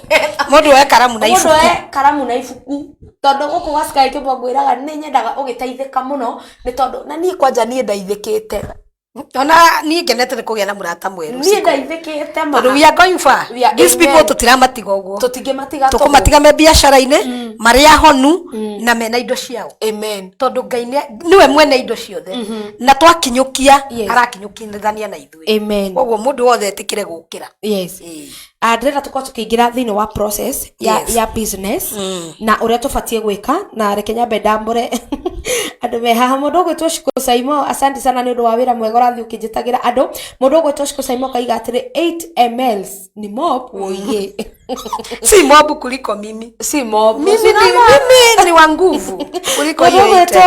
mundu we karamu na ifuku karamu na ifuku tondu guku wa Sky Cable ngwiraga ni nyendaga ugitaithika muno ni tondu na nie kwanja nie ndaithikite ona ni ngenete kugia na murata mweru ni ndaithikite ma we are going far. These people tutiramatiga uguo tutingematiga tukumatiga me biashara-ini maria honu na mena indo ciao. Amen. Tondu Ngai niwe mwene indo ciothe na twakinyukia arakinyukithania na ithui. Amen. Uguo mundu wothe etikire gukira. Yes. Ndĩrenda tukorwo tukiingira thiini wa process ya business na uria tufatie gwika na reke nyambe ndambure andu me haha mundu gwitwo Shiko Saimo, asante sana ni undu wa wira mwega urathi ukijitagira andu. Mundu gwitwo Shiko Saimo kaiga atiri 8 ml ni mob woiye si mob kuliko mimi, si mob mimi ni wa nguvu kuliko yote.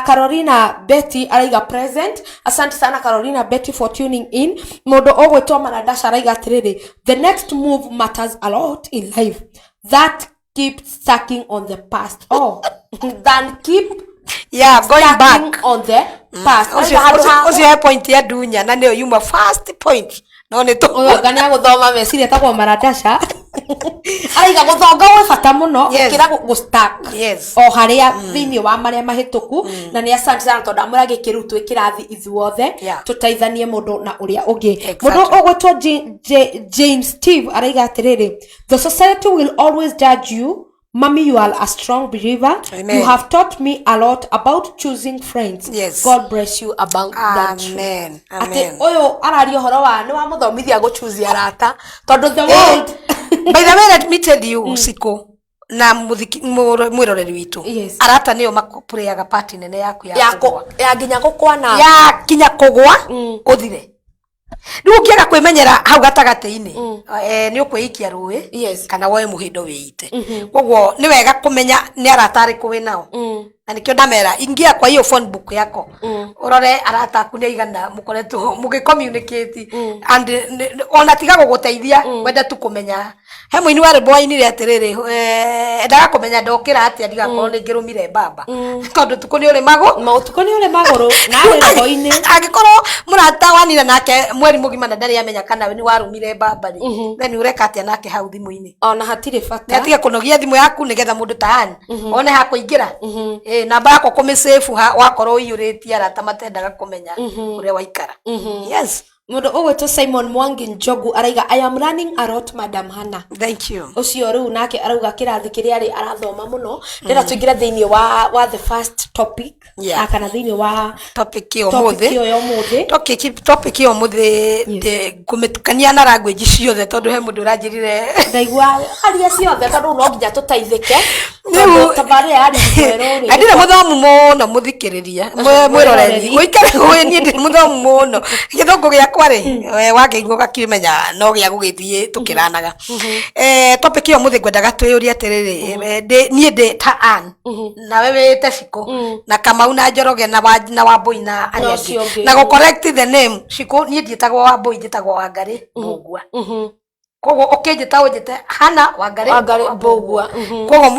Carolina Betty araiga present, asante sana Carolina Betty for tuning in. Mundu ogwitwo Manadasha araiga atiri the next move matters a lot in life that keep stucking on the past than keep going back on the past. Ocio point ya dunya na nio yuma first point no ni to ngani ya guthoma meciria tagwo Manadasha aiga guthonga we bata muno ukira gu stuck haria thiini wa maria mahituku na ni asante sana tondu amura gikirutwe kirathi ithuothe tutaithanie mundu na uria ungi. Mundu ogwetwo James Steve araiga atiriri the society will always judge you. Mommy, you are a strong believer. Amen. You have taught me a lot about choosing friends. Yes. God bless you about that. Amen. Ate oyo arario horo wa ni wa muthomithia go choose arata tondu the world by the way let me tell you usiku na mwiroreri witu arata niyo makupureaga party nene yaku ya nginya gukwana ya kinya kugwa uthire riu ngiaga kwimenyera hau gatagati-ini ni ukwiikia rui kana woe muhindo wiite koguo ni wega kumenya ni aratari kuwi nao na nikio ndamera ingia kwa hiyo phone book yako urore arata aku ni aigana mukoretwo mugicommunicate and ona tiga guguteithia wenda tu kumenya he muini wa reboini ri atiriri ndaga kumenya ndokira ati ndigakorwo ni ngirumire baba tondu tuko ni uri maguru na reboini agikorwo murata wanira nake mweri mugima na ndari amenya kana we ni warumire baba ri then ureka ati nake hau thimu-ini ona hatire bata atiga kunogia thimu yaku nigetha mundu taani one ha kuingira namba yako kumisave wakorwo iyuritie arata matendaga kumenya uria waikara. Yes. Mundu ugwetwo Simon Mwangi Njogu araiga I am learning a lot Madam Hannah. Thank you. Ucio riu nake arauga kirathi kiria ari arathoma muno ndira tuingira thiini wa the first topic kana thiini wa topic yo muthi topic yo muthi de gumetukania na language ciothe tondu he mundu uranjirire ndaigua aria ciothe tondu no nginya tutaithike tondu tabari ari kwero ndire muthomu muno muthikiriria mwiroreri guikare ni ndire muthomu muno githungu giakwa ri wageigua gakimenya no gia gugithie tukiranaga topic yo muthi ngwendaga twiyuria atiriri nie ndi ta an na wewe taciko na Kamau na Njoroge na Wambui na ariangi na go correct the name ciko nie nditagwo Wambui nditagwo Wangari Mbugua kogo okejeta ojete Hannah Wangari Mbugua kogo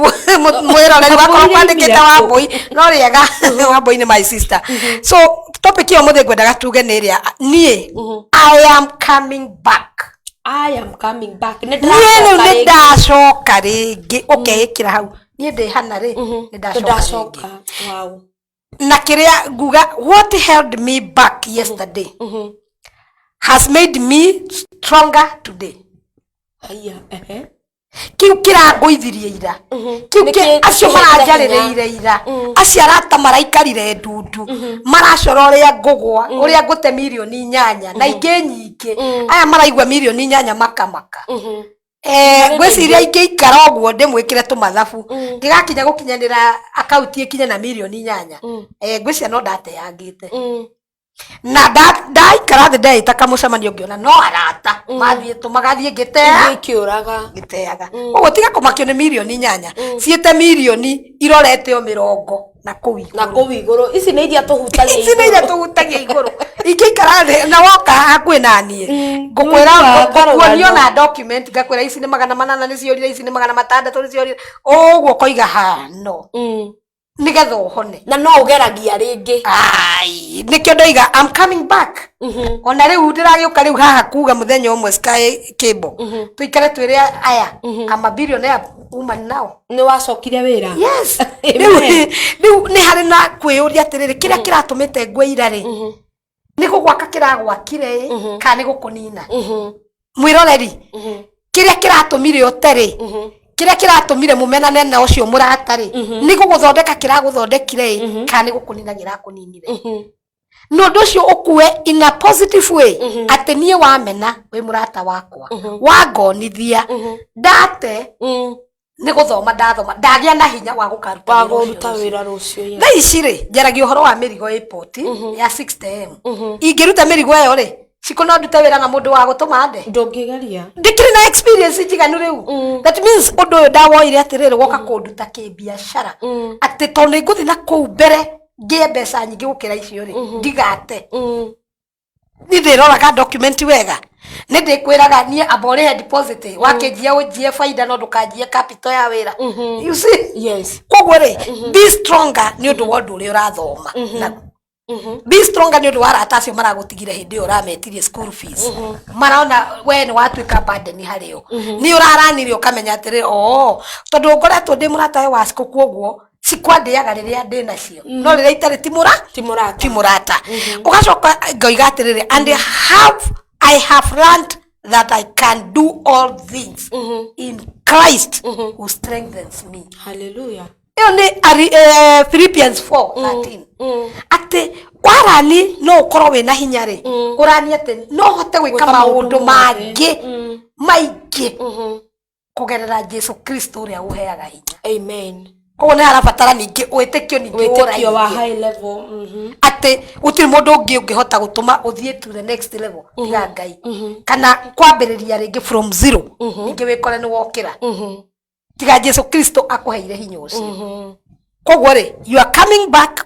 mwiroreri wakwa kwandikita Wambui no riega Wambui ni my sister so topic yo muthi ngwendaga tuge ni ria nie I am coming back. I am coming back. Ndacoka ringi ukekira hau nie ndi Hannah ri ndacoka. Wow. Na kiria nguga what held me back yesterday has made me stronger today. Kiu kiranguithirie ira kiu acio maranjarireire ira aciarata maraikarire ndundu maracora uria ngugwa uria ngute milioni 8 na ingi nyingi aya maraigwa milioni 8 makamaka gwiciria ingiikara ogwo ndimwikire tumathabu ngigakinya gukinyanira account ikinye na milioni 8 ngwiciria no ndateangite na ndaikara the day takamucemanio ngiona no arata mathie tumagathie ngiteaga ogo tiga kumakio ni milioni 8 ciete milioni irorete o 20 na kuu iguru ici ni iria tuhutagia iguru ingiikara the na woka hakwi nanie ngukwira kuonio na document ngakwira ici ni 800 ni ciorire ici ni 600 ni ciorire ogwo koiga hano nigetha uhone na no ugeragia ringi ai nikio ndoiga I'm coming back ona riu ndiragiuka riu haha kuga muthenya umwe Sky Cable tuikare twiria aya ama billionaire woman now ni wacokire wira yes riu ni hari na kwiyuria atiriri kiria kiratumite ngweira ri ni kugwaka kiragwakire kana ni gukunina mwiroreri kiria kiratumire oteri kiria kiratumire mumenane na ucio muratari ni guguthondeka kiraguthondekire kana ni gukunina girakuninire no ndocio ukue in a positive way atenie wamena we murata wakwa wangonithia ndate ni guthoma ndathoma ndagia na hinya wa gukaruta wira rucio tha ici ri njaragia uhoro wa mirigo airport ya 6am ingiruta mirigo eyo ri siko no ndute wira na mundu wa gutuma nde ndungigeria ndikiri na experience njiganu riu that means undu uyu ndawoire atiriri woka kunduta kibiashara ati tondu nguthi na kuu mbere ngie mbeca nyingi gukira icio ri ndigate ni ndiroraga document wega ni ndikwiraga nie abore deposit wakejia ujie faida no ndukajie capital ya wira you see yes koguo ri be stronger ni undu wa undu uri urathoma be stronger ni undu wa arata acio maragutigire hindi urametirie school fees maraona we ni watuika burden hario ni uraranire ukamenya atiri tondu ngoretwo ndi murata wa siku kuoguo sikwandiaga riria ndi nacio no riria itari timurata ugacoka ngoiga atiriri and I have learned that I can do all things in Christ who strengthens me. Hallelujah. Iyo ni Philippians 4:13 ati warani no ukorwo wina hinya ri urani ati no hote gwika maundu mangi maingi kugerera Jesu Kristo uria uheaga hinya. Amen. Koguo ni harabatara ningi witikio ningi wa high level ati utiri mundu ungi ungihota gutuma uthie to the next level tiga Ngai kana kwambiriria ringi from zero ningi wikore ni wokira tiga Jesu Kristo akuheire hinya ucio koguo ri you are coming back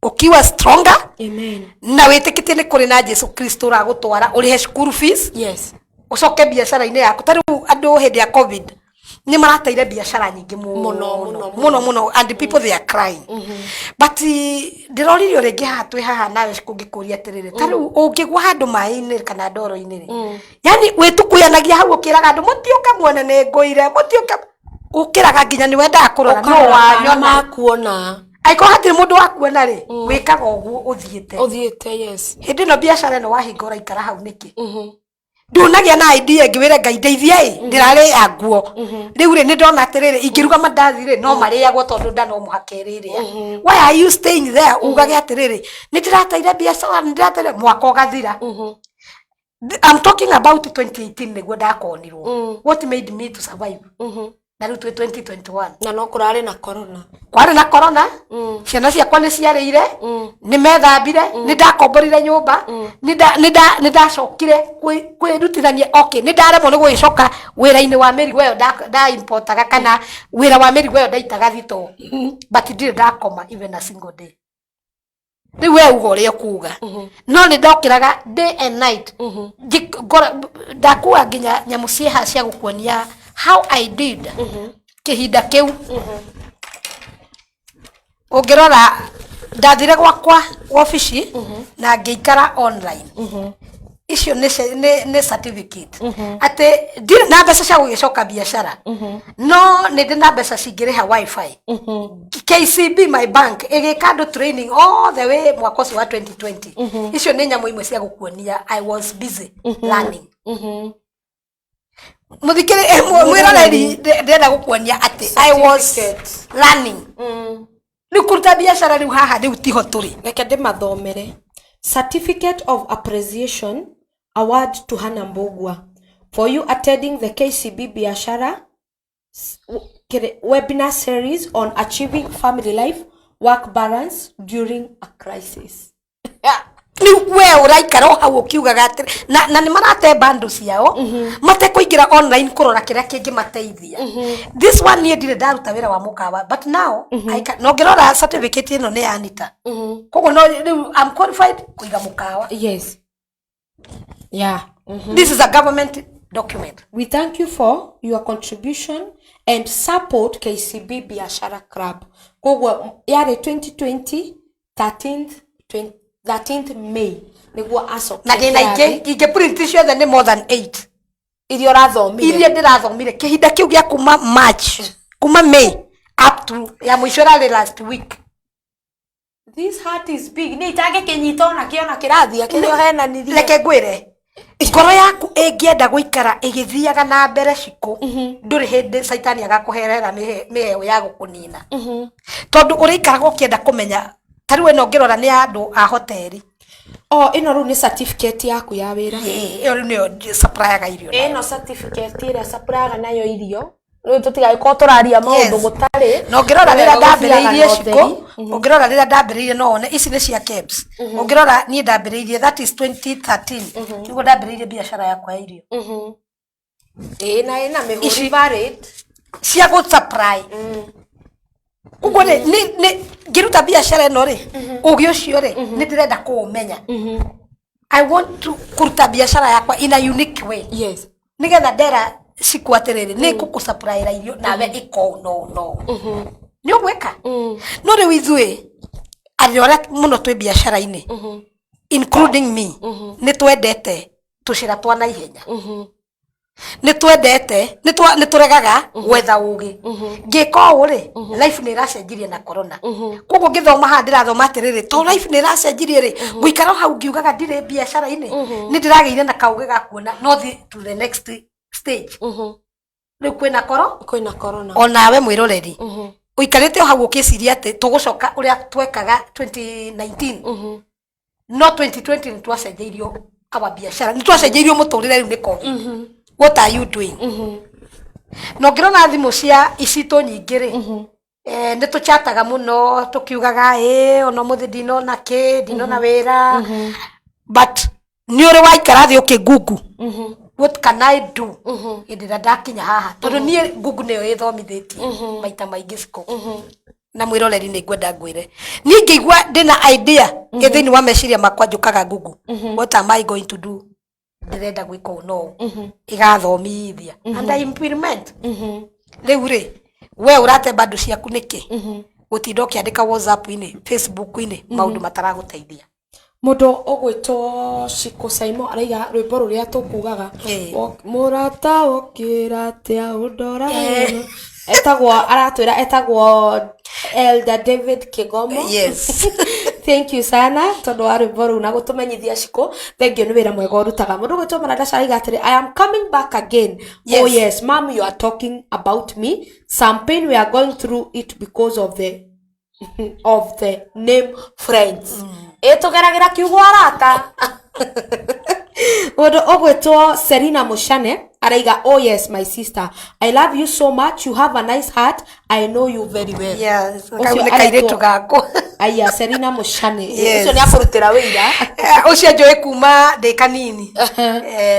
ukiwa stronger. Amen. Na witikitie ni kuri na Jesu Kristo uragutwara urihe school fees. Yes. Ucoke biashara ine yaku tariu andu hindi ya covid ni marateire biashara nyingi muno and people they are crying but ndiroririo ringi hatwe haha nawe kungikuria atiriri tariu ungigwa handu mai-ini kana ndoro-ini ri yani witukuyanagia hau ukiraga andu mutioka muone ni nguire mutioka ukiraga nginya ni wenda kurora no wanyona kuona aiko hatire mundu wakuona ri wikaga uguo uthiete yes hindi no biashara no wahingora ikara hau niki ndunagia na idea ngiwire ngai ndeithia ndirari ya nguo riu ri ni ndona atiriri ingiruga mandathi ri no mariagwo tondu nda no muhakeriri why are you staying there ugage atiriri ni ndirataire biashara ni ndirataire mwaka ugathira I'm talking about 2018 niguo ndakonirwo what made me to survive na riu 2021 na no kurari na corona ciana ciakwa ni ciarĩire ni methambire ni ndakomborire nyumba ni ndacokire kwirutithania okay ni ndaremwo ni gwicoka wira-ini wa mĩrigo ĩyo nda importaga kana wira wa mĩrigo ĩyo ndaitaga thito but ndirĩ ndakoma even a single day riu we uga ũrĩa kuga no ni ndokiraga day and night ndakua nginya nyamu ciĩha cia gũkuonia how I did kihinda kiu ungirora ndathire gwakwa office na ngiikara online icio ni certificate ate ndire na mbeca cia gugicoka biashara no ni ndina mbeca cingiriha wifi KCB my bank igikando training all the way mwaka wa 2020 icio ni nyamu imwe cia gukuonia I was busy learning muthikire mwiroreri ndenda gukuonia ati I was learning ni kuruta biashara riu haha riu tiho turi reke ndimathomere certificate of appreciation award to Hannah Mbugua for you attending the KCB biashara webinar series on achieving family life work balance during a crisis. Ni we uraikara hau ukiugaga atiri na ni marate bando ciao mate kuingira online kurora kiria kingi mateithia this one nie ndire ndaruta wira wa mukawa but now I can no ngirora certificate ino ni Anita kogo no I'm qualified kuiga mukawa yes yeah this is a government document. We thank you for your contribution and support KCB Biashara Club kogo yare 2020 13th May niguo aso na dina ige print ciothe ni more than 8 irio rathomire irio ndirathomire kihinda kiu gia kuma March kuma May up to ya mwisho rali last week. This heart is big ni itage kinyito na kiona kirathia kirio hena nirie leke gwire ngoro yaku ingienda guikara igithiaga na mbere ciku nduri hindi saitani agakuherera miheo ya gukunina tondu urikara ukienda kumenya tari we no ngirora ni andu a hoteli ino ru ni certificate yaku ya wira iyo ni supplier ga irio ino certificate ira supplier nayo irio ru tutiga ko turaria maundu gutari no ngirora rira ndambiriirie ciko ngirora rira ndambiriirie no one ici ni cia KEBS ngirora ni ndambiriirie that is 2013 niguo ndambiriirie biashara yakwa ya irio na mehuri valid cia go supply ugo ni ngiruta biashara ino ri ugi ucio ri ni ndirenda kuumenya I want to kuruta biashara yakwa in a unique way yes nigetha ndera cikwatiriri ni kukusupply ra irio nawe iko no ni ugweka no ri withwe ariora muno twi biashara ini including me ni twendete tushira twa na ihenya ni twendete ni turegaga gwetha ugi ngiko uri life ni iracenjirie na corona kogo ngithoma ha ndirathoma atiriri to life ni iracenjirie ri guikara hau ngiugaga ndire biashara ini ni ndirageire na kauge ga kuona no to the next stage riu kwina corona onawe mwiroreri uikarite hau ukiciria ati tugucoka uria twekaga 2019 no 2020 ni twacenjirio aba biashara ni twacenjirio muturire riu ni covid what are you doing no ngirona thimu cia icito nyingiri ni tuchataga muno tukiugaga ono muthi dino na ke dino na wira but ni uri waikara thi ukigungu what can I do indira ndakinya haha tondu nie Google niyo ithomithitie maita maingi ciko na mwiroreri ni ngwenda ngwire ni ngigwa ndina idea ithini wa meciria makwa njukaga Google what am I going to do ndirenda gwika no igathomithia and I implement riu ri we urate bado ciaku niki gutinda ukiandika WhatsApp ini Facebook ini maundu mataraguteithia mundo ogwitwo Shiko Saimo araiga rwimbo ruria tukugaga murata okira tia udora etagwo Elder David Kigomo. Yes. Thank you sana tondu wa rwimbo ru na gutumenyithia ciko. Thank you ni wira mwega urutaga mundu gwitwo Maranda Shariga atiri I am coming back again. Yes. Oh yes, mom, you are talking about me. Some pain we are going through it because of the name friends. Etugeragira kiugo arata. Mundu ogwitwo Serena Mushane araiga, oh yes my sister, I love you so much, you have a nice heart, I know you very well. Yes, kairetu gako. Aya, Serena Mushane. Ucio ni akurutira wira. Ucio njoe kuma de kanini.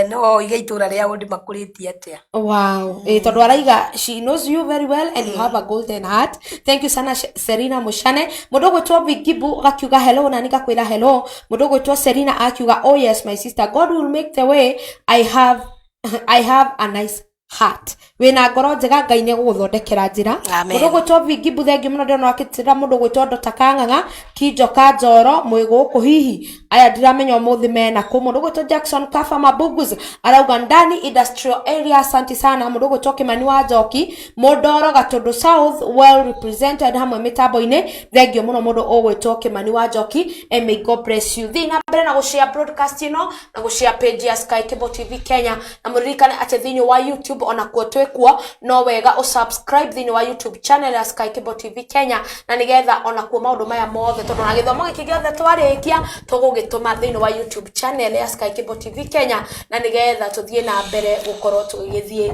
No igaitura ria undi makuriti atia. Wow. Tondu araiga she knows you very well and you have a golden heart. Thank you sana Serena Mushane. Mundu gwitwo Bigibu gakiuga hello na nikakwira hello. Mundu gwitwo Serena akiuga, oh yes my sister, God will make the way. I have a nice heart. Wina ngoro njega Ngai ni guguthondekera njira. Mundu gwitwo Bigibu thengi muno ndona akitira mundu gwitwo Dr. Kanganga Kinjoka Njoro mwiguku hihi aya ndiramenya umuthi mena ku. Mundu gwitwo Jackson Kafa Mabugus arauga ndani industrial area, asante sana. Mundu gwitwo Kimani wa Njoki Mondoro Gatundu South well represented hamwe mitambo-ini. Thengi muno mundu ogwitwo Kimani wa Njoki, and may God bless you. Thina mbere na gushare broadcast ino na gushare page ya Sky Cable TV Kenya, na muririkane ati thini wa YouTube ona kuotwekwo no wega o subscribe thini wa YouTube channel ya Sky Cable TV Kenya, na nigetha ona kuo maundu maya mothe tondu na githomo giki giothe twarikia tugugituma thini wa YouTube channel ya Sky Cable TV Kenya, na nigetha tuthie na mbere gukorwo tugithie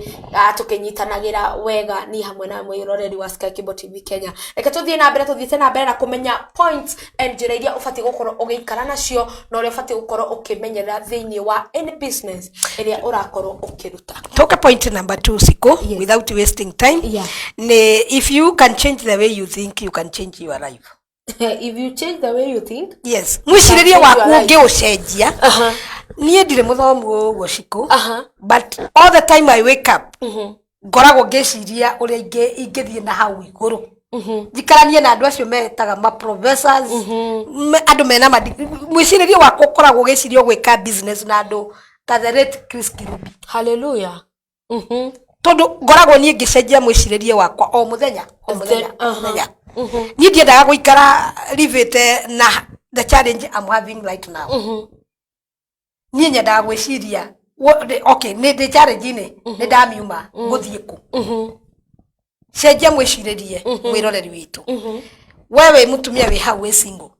tukinyitanagira wega ni hamwe na mwiroreri wa Sky Cable TV Kenya. Reke tuthie na mbere na kumenya points and njira iria ufati gukorwo ugiikara nacio no ria ufati gukorwo ukimenyera thini wa any business iria urakorwo ukiruta. Toka point number 2 siko. Yes. Without wasting time. Yeah. If you can change the way you think, you can change your life. If you change the way you think, yes, mwishiriria waku unge ucenjia. Nie ndire muthomu uguo ciko. But all the time I wake up, ngoragwo ngeciria uria ingithie na hau iguru. Jikaranie na andu acio metaga ma professors, andu mena mwishiriria waku ukoragwo ngeciria gwika business na andu ta the late Chris Kirubi. Hallelujah. Tondu ngoragwo nie ngicenjia mwishiriria wakwa o muthenya o muthenya. Ni ndiendaga guikara rivete na the challenge I'm having right now. Ni nyendaga gwiciria okay ni the challenge ni ndamiuma guthie ku. Cenjia mwishiririe mwiroreri witu. Wewe mutumia wi hau we single.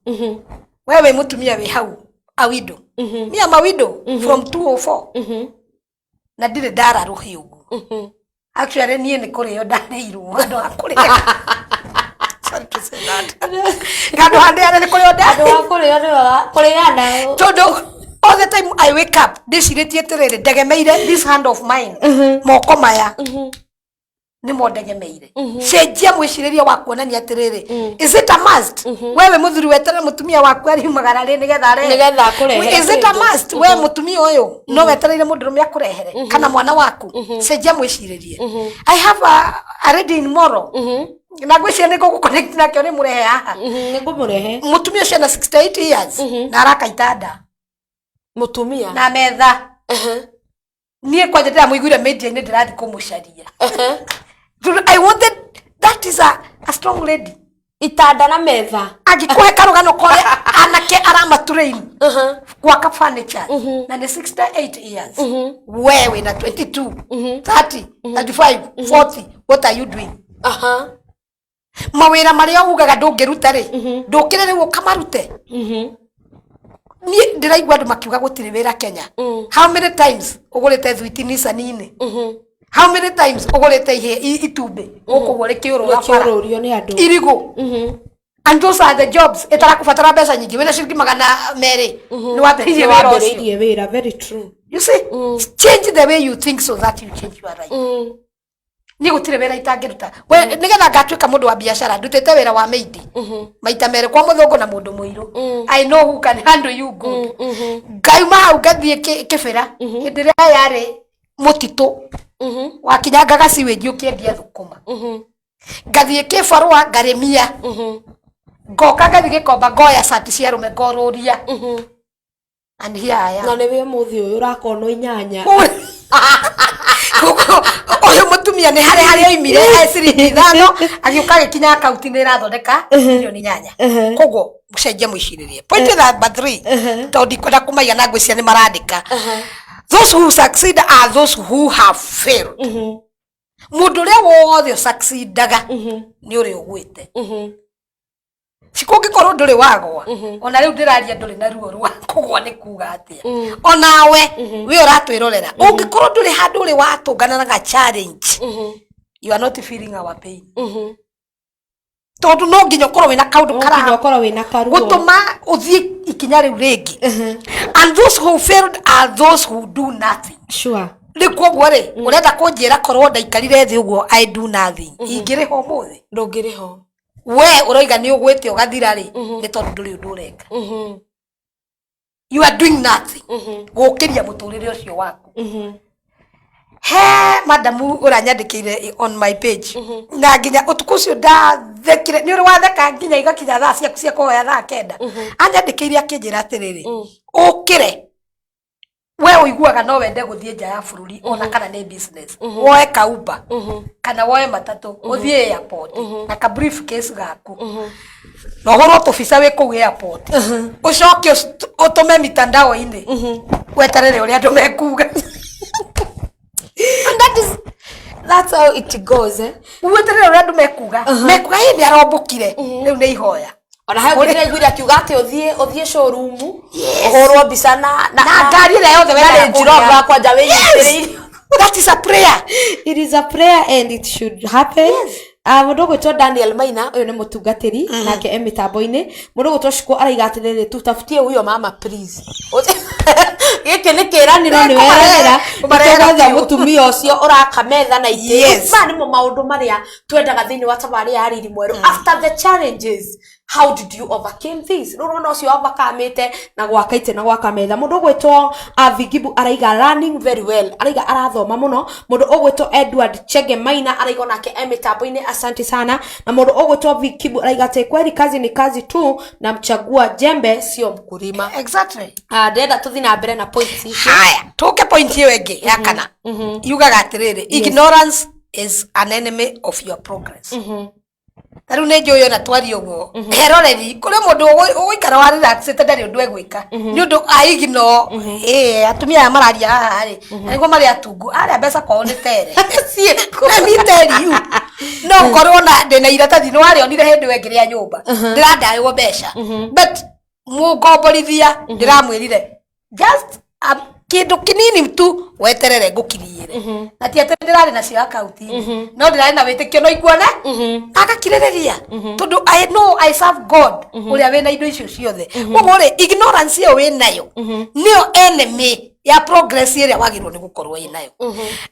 Wewe mutumia wi hau a widow. Me am a widow from 204. Na ndire ndara ruhi ugu. Actually nie ni kurio ndareirwo andu akuria. Sorry to say that. Kando hande ni kurio ndareirwo kurio todo all the time I wake up ndiciritie tirire ndegemeire this hand of mine moko maya ni mondegemeire. Cenjia mwiciriria waku na ni atiriri. Is it a must? Wewe muthuri wetere mutumia waku ari magara ri nigetha akurehere. Is it a must? Wewe mutumia uyu no wetereire mundurume akurehere kana mwana waku. Cenjia mwiciririe. I have a lady in Moro. Na gwicira ni guconnect na kyo ni murehe haha. Ni ngumurehe. Mutumia ucio na 68 years na arakaitanda. Mutumia na metha. Nie kwa ndira muiguire media ni ndirathi kumucaria. I wanted, that is a strong lady. Itanda na metha. Agikuhe karugano kore anake arama train. Gwaka furniture. Na ni 68 years. Wewe na 22, 30, 35, 40. What are you doing? Mawira maria ugaga ndungiruta ri. Ndukire riu kamarute. Ni ndiraigwa andu makiuga gutire wira Kenya. How many times ugurite thwiti Nissan-ini? How many times ugurite ihe itumbe ukugure kiururio ni andu irigo. And those are the jobs etara kufatara pesa nyingi wena shilingi 200 ni wabiririe wira ucio. Very true. You see, change the way you think so that you change your life. Ni gutire wira itangiruta we nigetha ngatwika mundu wa biashara ndutete wira wa maidi maita mere kwa muthungu na mundu muiru. I know who can handle you good. Ngauma hau ngathie kibira ndiria yari mutito wakinyanga gaciwe ngiukiendia thukuma ngathie kibarua ngaremia ngoka ngathie gikomba ngoya sati cia rume ngoruria and here I am. Na niwe muthi uyu urakono inyanya oyo mutumia ni hari oimire ciringi 5 agiuka gikinya account ni irathondeka milioni 8 koguo mucenjie muiciririe point number 3 to ndikwenda kumaiga na ngwiciria ni marandika those who succeed are those who have failed mundu ria wothe succeedaga ni uri ugwite sikungikorwo nduri wagwa ona riu ndiraria nduri na ruo rwa kugwa ni kuga atia onawe we uratwirorera ungikorwo nduri handu uri watungana na challenge you are not feeling our pain tondu no nginya ukorwo wina kaundu kararuo gutuma uthie ikinya riu ringi and those who failed are those who do nothing. Sure. Ndikuogwo ri urenda kunjira korwo ndaikarire thi uguo I do nothing ingiriho muthi ndungiriho we uroiga ni ugwite ugathira ri ni tondu nduri undu ureka you are doing nothing gukiria muturire ucio waku he madamu uranyandikire on my page na nginya utuku ucio ndathekire ni uri watheka nginya igakinya thaa ciaku cia kuhoya thaa 9 anyandikire akinjira atiriri ukire we uiguaga no wende guthie nja ya bururi ona kana ni business woe kauba kana woe matatu uthie airport na ka briefcase gaku no horo to fisa we ku airport ucoke utume mitandao ine weterere uri andu mekuga and that's how it goes weterere uri andu mekuga hindi arombukire riu ni ihoya ona hayo ngire ngwira kiuga ati uthie showroom uhorwo mbica na ngari ile yothe wena njirova kwa jawe yitire. That is a prayer. It is a prayer and it should happen. Mundu gwitwo Daniel Maina uyu ni mutungatiri nake emitambo-ini mundu gwitwo Shiko araiga atiriri tutafutie huyo mama please giki ni kiraniro ni werera umarega mutumia ucio urakametha na ite ma ni mo maundu maria twendaga thiini wa tabari ya riri mweru after the challenges. How did you overcome this? Rurona ucio overcome na gwakaite na gwakametha mundu gwitwo Vigibu araiga learning very well araiga arathoma muno mundu ogwitwo Edward Chege Maina araiga nake emitambo-ini asante sana na mundu ogwitwo Vigibu araiga te kweli kazi ni kazi tu na mchagua jembe sio mkulima. Exactly. Ndenda tuthi na mbere na points ici. Haya tuke point hiyo enge ya kana yugaga atiriri ignorance is an enemy of your progress. Taru nejo yo na twari ugo heroreri kuri mundu uikara wa relax tendari undu egwika ni undu aigino atumia ya mararia hari nigo mari atungu ari mbeca kwao ni tere sie na mi tell you no korwo na ndina iratathi no ari onire hindu wengire ya nyumba ndirandayo mbeca but mugomborithia ndiramwirire just kindu kinini tu weterere ngukiriire na ti atenderare na cio account no ndirare na witikio no iguone agakirireria tondu I know I serve God uria wena indo icio ciothe umore ignorance yo winayo nio enemy ya progress iria wagirwo ni gukorwo inayo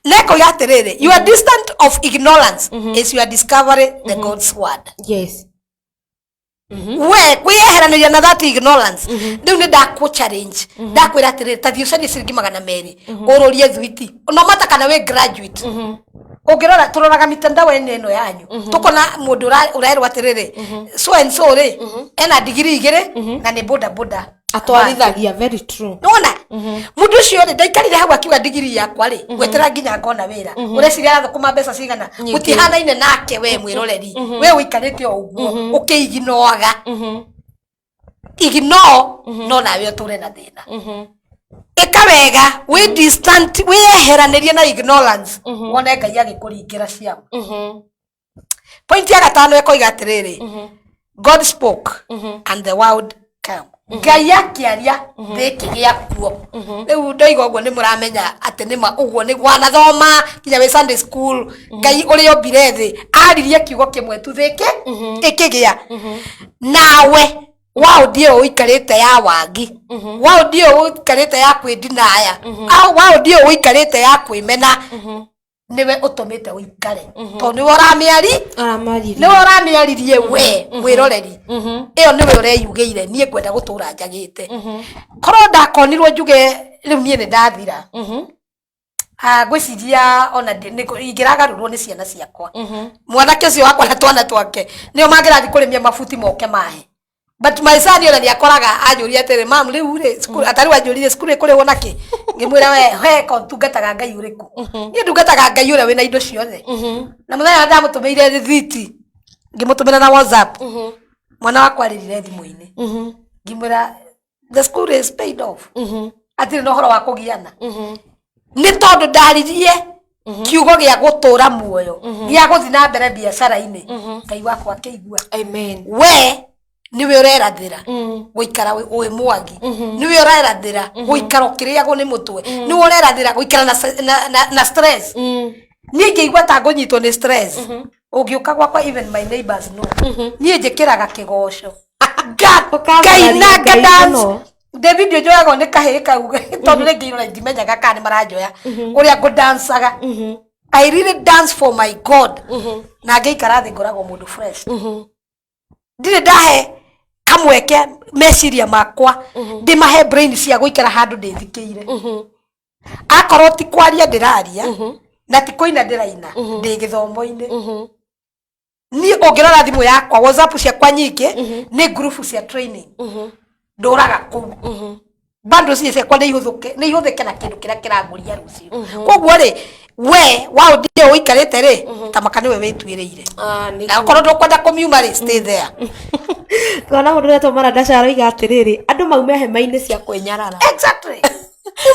leko yaterere you are distant of ignorance is you are discovery the God's word. Yes. We kwiyeheraniria na that ignorance riu ni ndaku challenge ndakwira atiriri ta thiucani ciringi 200 ururie thwiti no mata kana we graduate ungirora turoraga mitandao eno yanyu tukona mundu urairwa atiriri so and so ri ena degree 2 na ni boda boda atwarithagia very true nona mundu ucio ri ndaikarire hau akiuga degree yakwa ri gwetera nginya ngona wira ureciria athukuma mbeca cigana gutihana-ine nake we mwiroreri we uikarite o uguo ukiiginoaga igno no nawe uture na thina ikawega we distant we heranirie na ignorance wona Ngai agikuringira ciao. Point ya gatano ekoiga atiriri God spoke and the world came. Ngai akiaria thiki giakuo riu ndoiga uguo ni muramenya ati nima uguo ni gwanathoma kinya we Sunday school Ngai uri ombire thi aririe kiugo kimwe tu thiki ikigia nawe wao ndio uikarite ya wagi wao ndio uikarite ya kwidinaya au wao ndio uikarite ya kwimena niwe utumite uikare to ni oramiaririe we mwiroreri iyo niwe ureyugeire nie kwenda gutura njagite korwo ndakonirwo njuge riu nie ni ndathira gwiciria ona ingiragarurwo ni ciana ciakwa mwanake ucio wakwa na twana twake nio mangirathi kurimia mafuti moke mahe but my son yona ni akoraga anjuria tere mam riu ri school atari wanjurire school kuri wona ki ngimwira we he kontungataga ngai uriku ni ndungataga ngai ure wina indo ciothe na muthenya ndamutumeire receipt ngimutumira na WhatsApp mwana wakwa ririre thimu-ini ngimwira the school is paid off atiri no horo wa kugiana ni tondu ndaririe kiugo gia gutura muoyo gia guthi na mbere biacara-ini ngai wakwa keigua amen we niwe urerathira guikara wi mwagi niwe urerathira guikara ukiriagwo ni mutwe niwe urerathira guikara na stress nie ngeigua ta ngunyitwo ni stress ungiuka gwakwa even my neighbors no nie njikiraga kigoco kaina gadance David yojoyago ni kahiri kauga tondu ringi ino ndimenyaga kana maranjoya uria ngudancaga I really dance for my God na ngeikara thi ngoragwo mundu fresh ndire ndahe kamweke meciria makwa ndimahe brain cia guikara handu ndithikiire akorwo ti kwaria ndiraria na ti kuina ndiraina ndi githomo-ini ni ongirora thimu yakwa WhatsApp ciakwa nyingi ni group cia training nduraga ku bando ciakwa ni ihuthuke na kindu kiria kiranguria rucio koguo ri we wao ndio uikarite ri tamaka niwe wituireire na ukorwo ndukwenda kumiuma ri stay there twana mundu reto mara ndacaro iga atiriri andu maume hema-ini cia kwenyarara exactly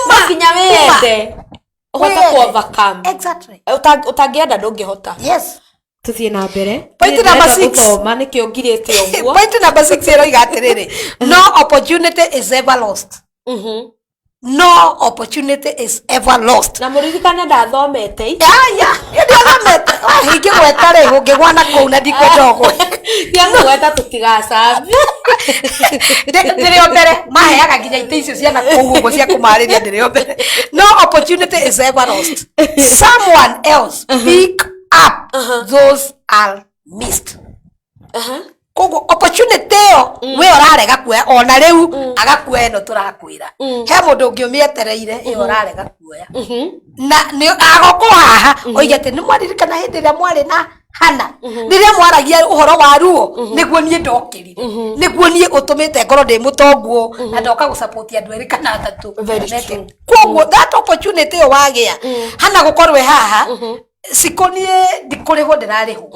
makinya wende uhota ku overcome exactly utangienda ndungihota yes tuthie na mbere point number 6 thoma nikio ngirite uguo point number 6 ero iga atiriri no opportunity is ever lost no opportunity is ever lost na muririkane ndathomete ndio thomete hingi gwetare ngigwa na kuu na ndikwendogwe yangu gweta tutigacabi ndirio mbere maheaga nginya ite icio ciana kuu uguo cia kumariria ndirio mbere no opportunity is ever lost someone else pick up those are missed kogo opportunity yo we orarega kuoya ona riu agakuoya no turakwira he mundu ungimietereire yo orarega kuoya na ni agoko haha oigete ni mwaririkana hindi ria mwari na hana riria mwaragia uhoro wa ruo niguo nie ndokirire niguo nie utumite ngoro ndi mutonguo na ndoka gusupport andu eri kana atatu kogo that opportunity yo wagia hana gukorwe haha sikonie ndikurihwo ndirarihwo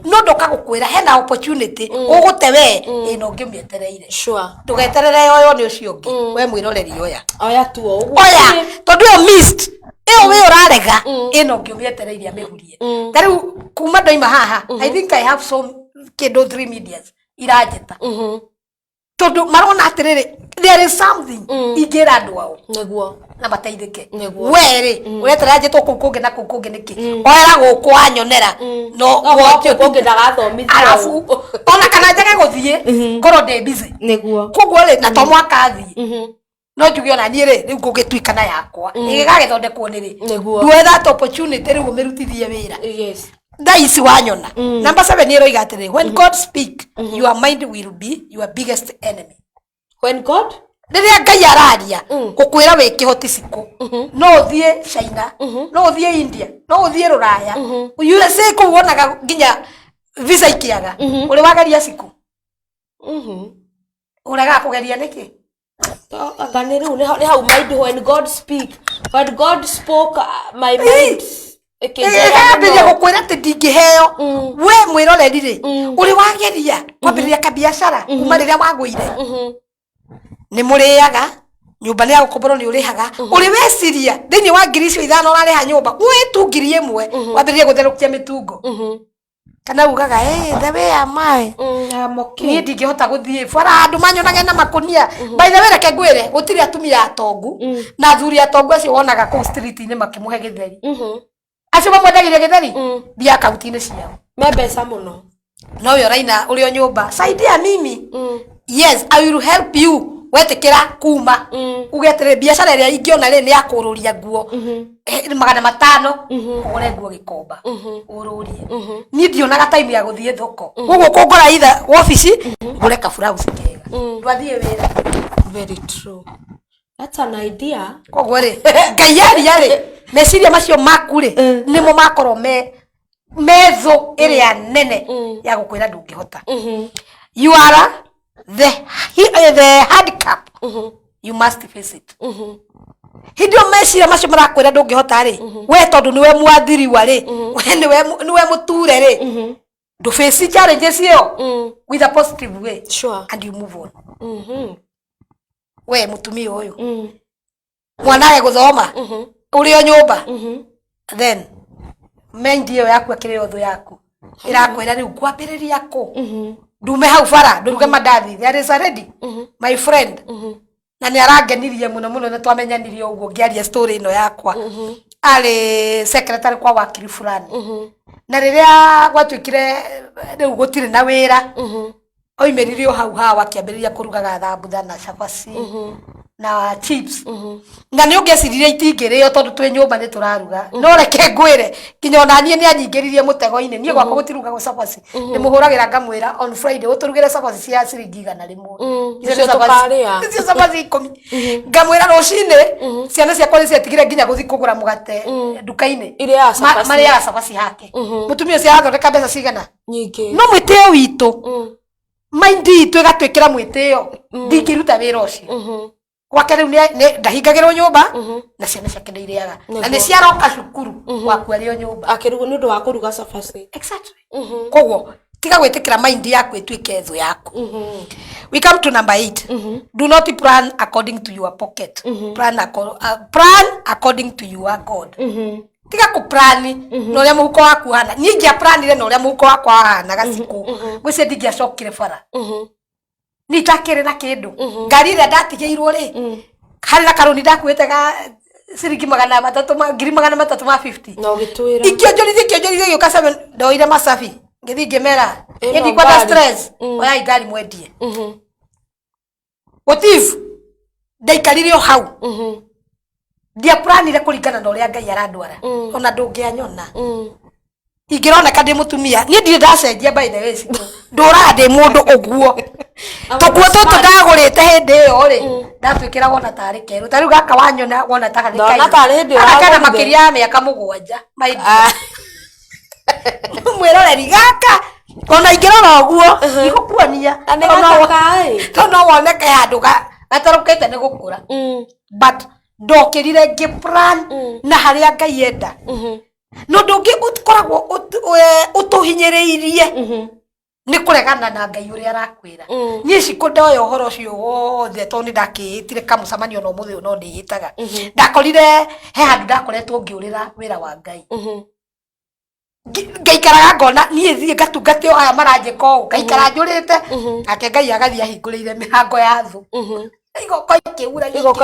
no ndoka gukwira hena opportunity ugute we ino ngimietereire sure ndugeterere yoyo ni ucio ngi we mwiroreri oya tuo uguo oya tondu yo missed iyo we urarega ino ngimietereire amehurie tariu kuma ndoima haha I think I have some kido 3 medias irajeta tondu marona atiriri there is something igira andu ao neguo na mateithike weri uretera njitwo kukunge na kukunge niki oera guku anyonera no wote kunge ndagathomithio alafu ona kana njage guthie ngoro ndi busy neguo koguo ri na to mwaka athie no njuge ona nie ri riu ngugituikana yakwa igagithondekwo ni ri duwe that opportunity riu umirutithie wira yes daisi wanyona number 7 ni roiga atiri when God speak your mind will be your biggest enemy when God riria ngai araria gukwira wi kihoti siku no uthie China no uthie India no uthie Ruraya USA ku wonaga nginya visa ikiaga uri wagaria siku uraga kugeria niki agane riu ni how mind when God speak when God spoke my mind ekeja gukwira ati ndingiheo we mwiroreri ri uri wageria kwambiriria kabiashara kuma riria wagwire ni muriaga nyumba ya gukomborwo ni urihaga uri weciria thini wa ngiri icio 5 urariha nyumba we tu ngiri imwe wambiririe gutherukia mitungo kana ugaga the way am I ni ndingihota guthie bara andu manyonage na makunia by the way reke ngwire gutiri atumia atongu na thuri atongu acio wonaga ku street ni makimuhe githeri acio mamwendagiria githeri bia kauti-ini ciao mebesa muno no yo raina uri o nyumba saidia mimi yes I will help you wetikira kuma ugetere biashara iria ingiona ri ni akururia nguo 500 ugure nguo gikomba ururie ni ndionaga time ya guthie thoko gugu kungora itha office ngure kaburaus kega ndwathie wira very true that's an idea koguo ri ngai ari meciria macio maku ri nimo makorwo metho iria nene ya gukwira ndungihota you are the handicap you must face it. Hindio meciria macio marakwira ndungihota ri we tondu niwe mwathiri wa ri we niwe muture ri do face challenges yo with a positive way, sure, and you move on. We mutumia uyu mwana guthoma uri o nyumba then mind yo yaku akire otho yaku irakwira riu kwambiriria ku ndume hau bara nduruge mandathi there is already my friend na ni arangenirie muno na twamenyanirie uguo ngiaria story ino yakwa ari secretary kwa wakiri fulani na riria gwatwikire riu gutire na wira oimeririo hau hawa kiambiriria kurugaga thambutha na chapaci na chips na ni ungeciririe itingiriyo tondu twi nyumba ni turaruga no reke ngwire kinya ona nie ni anyingiririe mutego-ini nie gwakwa gutiruga chapaci ni muhuragira ngamwira on Friday uturugire chapaci cia ciringi 100 icio tukaria icio chapaci 10 ngamwira rucine ciana ciakwa ni ciatigire nginya guthi kugura mugate nduka-ini iria chapaci hake mutumia ucio athondeka mbeca cigana nyingi no mwitio witu mind itu igatwikira mwitio ndingiruta wira ucio gwake riu ndahingagirwo nyumba na ciana ciake ndeiriaga na ni ciaroka cukuru wakwa rio nyumba akiruga ni undu wa kuruga cabaci exactly koguo tiga gwitikira mind yaku itwike thu yaku. We come to number 8. Do not plan according to your pocket. Plan according to your God. Tiga ku plan no ria muhuko waku hana ningi planire no ria muhuko wakwa hana gaciku gwice ndingi acokire bara ni takire na kindu ngari ria ndatigeirwo ri hari na karuni ndakuite ga ciringi 350 no gitwira ikionjorithie gioka 7 ndoire masafi ngithi ngimera ndi kwa stress oya ngari mwendie motive ndaikaririo hau dia planire kuringana na uria Ngai arandwara ona ndungianyona ingirona ndi mutumia ni ndi ndacenjia by the way ndura ndi mundu uguo tukuo tutu ndagurite hindi iyo ri ndatwikira wona tari keru tariu gaka wanyona wona taka ni kai akana makiria ya miaka 7 maidi mwiroreri gaka ona ingirona uguo igukuonia no woneke handu gatarukite ni gukura but ndokirire ngiplan na haria Ngai enda no ndungi utkoragwo utuhinyiriirie ni kuregana na Ngai uria arakwira nie cikundoya uhoro ucio wothe tondu ndakitire kamucamanio no muthi no ndiyitaga ndakorire he handu ndakoretwo ngiurira wira wa Ngai ngaikaraga ngona nie thie ngatungate aya maranjika uu ngaikara njurite ake Ngai agathie ahingurire mihango ya thu igoko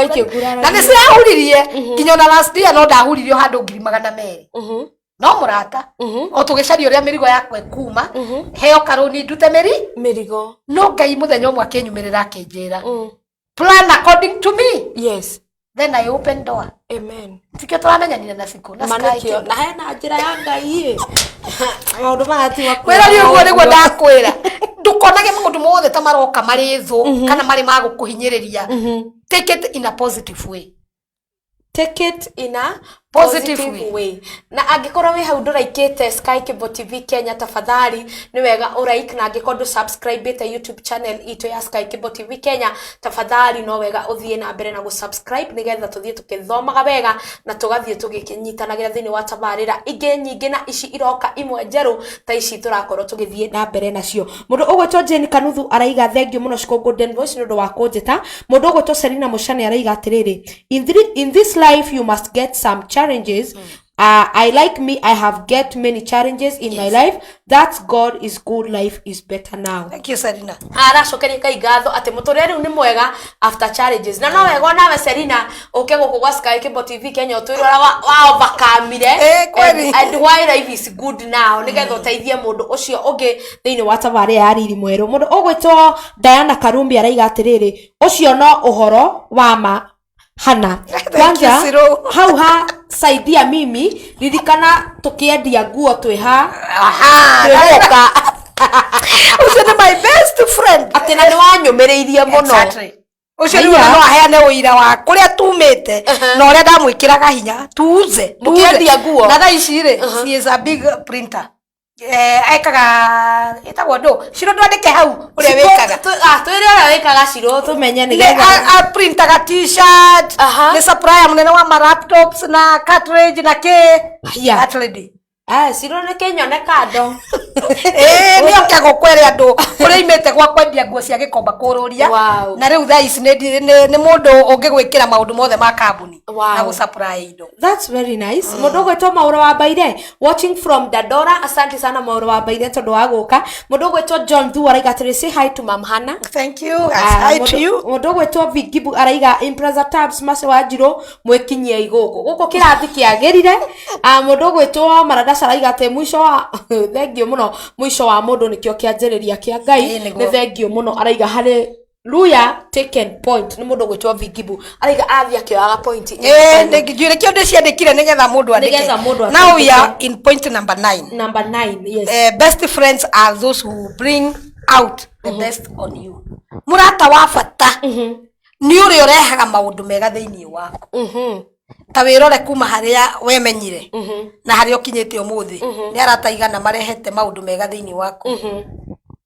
ikigura na ni cirahuririe nginya na last year no ndahuririo handu 200,000 no murata o tugicaria uria mirigo yakwe kuma heo karuni ndute mirigo no Ngai muthenya umwe akinyumirira akinjira plan according to me, yes, then I open door. Amen. Tikio turamenyanire na siku na sky na hena njira ya Ngai maundu mahati wa kwira ri uguo niguo ndakwira ndukonage maundu mothe ta maroka mari thu kana mari magukuhinyiriria. Take it in a positive way. Take it in a positive way. Na angikorwo wi hau nduraikite Sky Kibo TV Kenya, tafadhali ni wega uraik, na angikorwo subscribe te YouTube channel ito ya Sky Kibo TV Kenya, tafadhali no wega uthie na mbere na subscribe nigetha tuthie tukithomaga wega na tugathie tugikinyitanagira thini wa tabarira ingi nyingi na ici iroka imwe njeru ta ici turakorwo tugithie na mbere nacio. Mundu ugwetwo Jane Kanuthu araiga thengio muno Shiko Golden Voice nundu wa kunjita. Mundu ugwetwo Selina Mushani araiga atiriri, in this life you must get some challenges. I have get many challenges in my life. That's God is good, life is better now. Thank you, Selina. Aracokeria Ngai ngatho ati muturire riu ni mwega after challenges. Na no wega nawe Selina uke guku gwa Sky Kibo TV Kenya utwirora wa overcome and why life is good now. Nigetha uteithie mundu ucio ungi thiini wa tabari ya riri mweru. Mundu ugwitwo Diana Karumbi araiga atiriri, ucio no uhoro wa ma hana. Kwanza hau ha saidia mimi ririkana tukiendia nguo twiha twihoka ucio ni my best friend atina ni wanyumiriirie muno ucio ni no aheane uira wa kuria tumite na uria ndamwikiraga hinya tuuze tukiendia nguo na tha ici ri she is a big printer aikaga etagwo ndo Shiro ndwandike hau uria wekaga twire uria wekaga Shiro tumenye ni a printaga t-shirt ni supplier munene wa laptops na cartridge na cartridge Shiro ne kenyone kado ni okago kwere andu kuria imete gwa kwendia nguo cia gikomba kururia na riu thaa ici ni mundu ungigwikira maundu mothe ma kambuni na gu supply indo. That's very nice. Mundu gwetwa Mauro wa Baire watching from Dadora. Asante sana Mauro wa Baire tondu wa guka. Mundu gwetwa John Thu araiga tiri say hi to Mam Hana. Thank you. Hi to you. Mundu gwetwa Vigibu araiga Impreza Tabs Mase wa Njiro mwekinyie igugu guko kirathi kiagirire. Mundu gwetwa Maradasa araiga te mwisho wa thengio muno mwisho wa mundu nikio kianjiriria kia Ngai ni thengio muno araiga hallelujah taken point ni mundu gwetwa Vigibu araiga athia kioaga point ndingijure kio ndiciandikire nigetha mundu andike. Now we are in point number 9. Number 9, yes. Best friends are those who bring out the best on you. Murata wa bata ni uri urehaga maundu mega thiini waku ta wirore kuma haria wemenyire na haria ukinyite umuthi ni arataigana marehete maundu mega thiini waku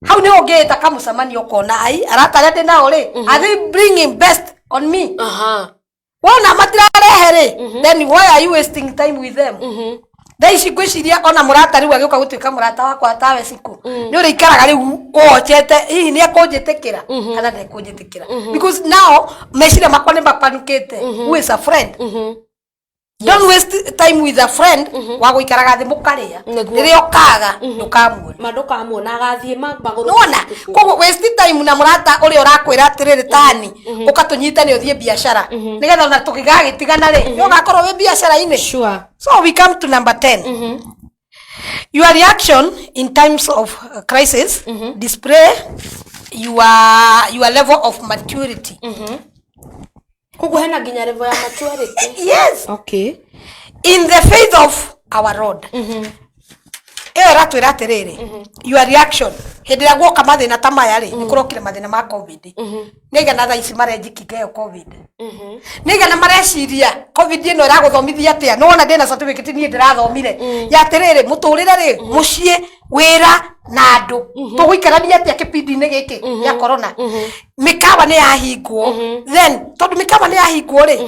hau ni ungita kamucamani ukona ai arata aria ndinao ri are they bringing best on me wona matirarehe ri then why are you wasting time with them Daishi gwiciria ona murata riu agioka gutuika murata wakwa tawe siku ni uri ikaraga riu ochete hihi ni akunjitikira kana ni akunjitikira because now meciria makwa ni mapanukite who is a friend don't waste time with a friend wa guikaraga thi mukaria riria okaga ndukamwona mandukamwona agathie maguru nona kogo waste time na murata uri urakwira atiriri tani ukatunyita ni uthie biashara nigetha ona tukigagitigana ri yo gakorwo wi biashara ine. Sure. So we come to number 10. Your reaction in times of crisis display your level of maturity. Kuko hena ginya level ya maturity. Yes. Okay. In the faith of our Lord. Ratwira atiriri your reaction hindi ya gwoka mathina ta maya ri nikurokire mathina ma covid niga na thaa ici marenjikige covid niga na mareciria covid ino iraguthomithia atia no ona ndina certificate ni ndirathomire ya atiriri muturire ri mucie wira na andu tuguikarania atia kipindi-ini giki ya corona mikawa ni yahingwo then tondu mikawa ni yahingwo ri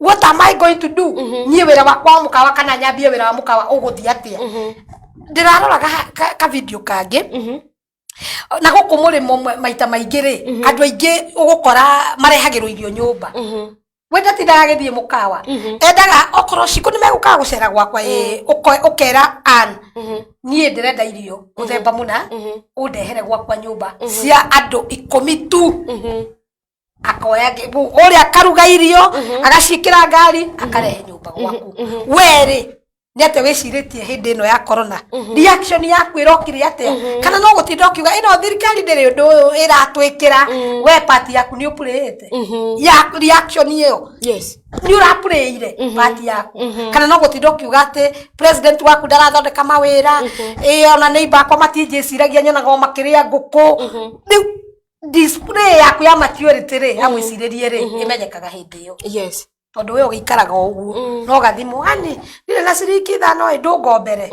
what am I going to do nie wira wakwa mukawa kana nyambie wira wa mukawa uguthia atia ndiraroraga ka video kangi na guku murimo maita maingi ri andu aingi ugukora marehagirwo irio nyumba wenda tidagithie mukawa endaga okoro ciku ni megukaga gucera gwakwa ukera an nie ndirenda irio muthemba muna undehere gwakwa nyumba cia andu 10 tu akoya uri akaruga irio agacikira ngari akarehe nyumba gwaku weri Niate wiciritie hindi ino ya corona reaction yaku irokire atia kana no gutinda ukiuga ino thirikari ndiri undu iratwikira we party yaku ni upurite ya reaction iyo yes ni urapurire party yaku kana no gutinda ukiuga ati president waku ndarathondeka mawira ona neighbor akwa matinjiciragia nyonaga makiria nguku display yaku ya maturity ri amwiciririe ri imenyekaga hindi iyo. Yes. Tondu we ugikaraga uguo no gathimu ani ndire na ciringi 5 ndungombere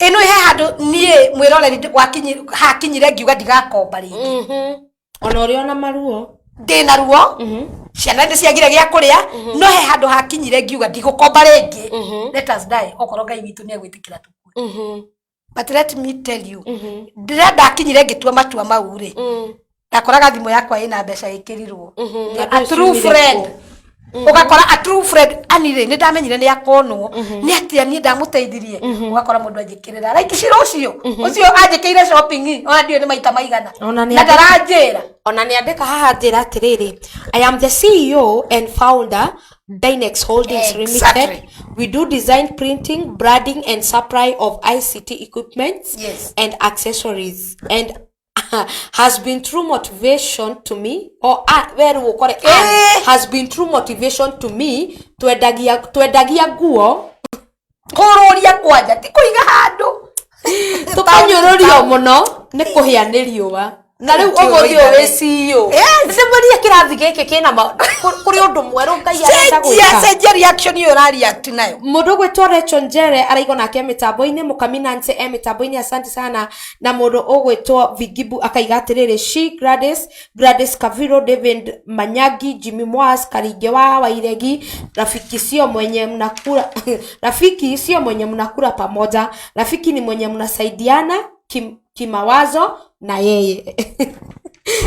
ino he handu nie mwiroreri hakinyire ngiuga ndigakomba ringi ona uri ona maruo ndina ruo ciana ndi ciagire gia kuria no he handu hakinyire ngiuga ndigukomba ringi let us die okoro Ngai witu ni egwitikira tukue but let me tell you ndirenda akinyire ngitua matua mau ri ndakoraga thimu yakwa ina mbeca ikirirwo a true friend ugakora a true friend anire ni ndamenyire ni akonwo ni atia ni ndamuteithirie ugakora mundu ajikirira like cirocio ucio ajikire shopping ona dio ni maita maigana na ndaranjira ona ni andika haha njira atiriri I am the CEO and founder Dynex Holdings Limited. We do design, printing, branding and supply of ICT equipment and accessories and has been true motivation to me has been true motivation to me twendagia nguo kururia kwanja ti kuiga handu tukanyururio muno ni kuhia ni riuwa na riu ogothi we CEO ndimweria kirathi giki kina kuri undu mweru ngai arenda gwika senjia reaction yo react nayo mundu gwitwa Rachel Njere araigo nake mitambo-ini Mukamina nse mitambo-ini asante sana na mundu ogwitwa Vigibu akaiga atiriri She Gladys Kaviro David Manyagi Jimmy Mwas Karinge wa Wairegi rafiki sio mwenye mnakula rafiki sio mwenye mnakula pamoja rafiki ni mwenye mnasaidiana kimawazo na yeye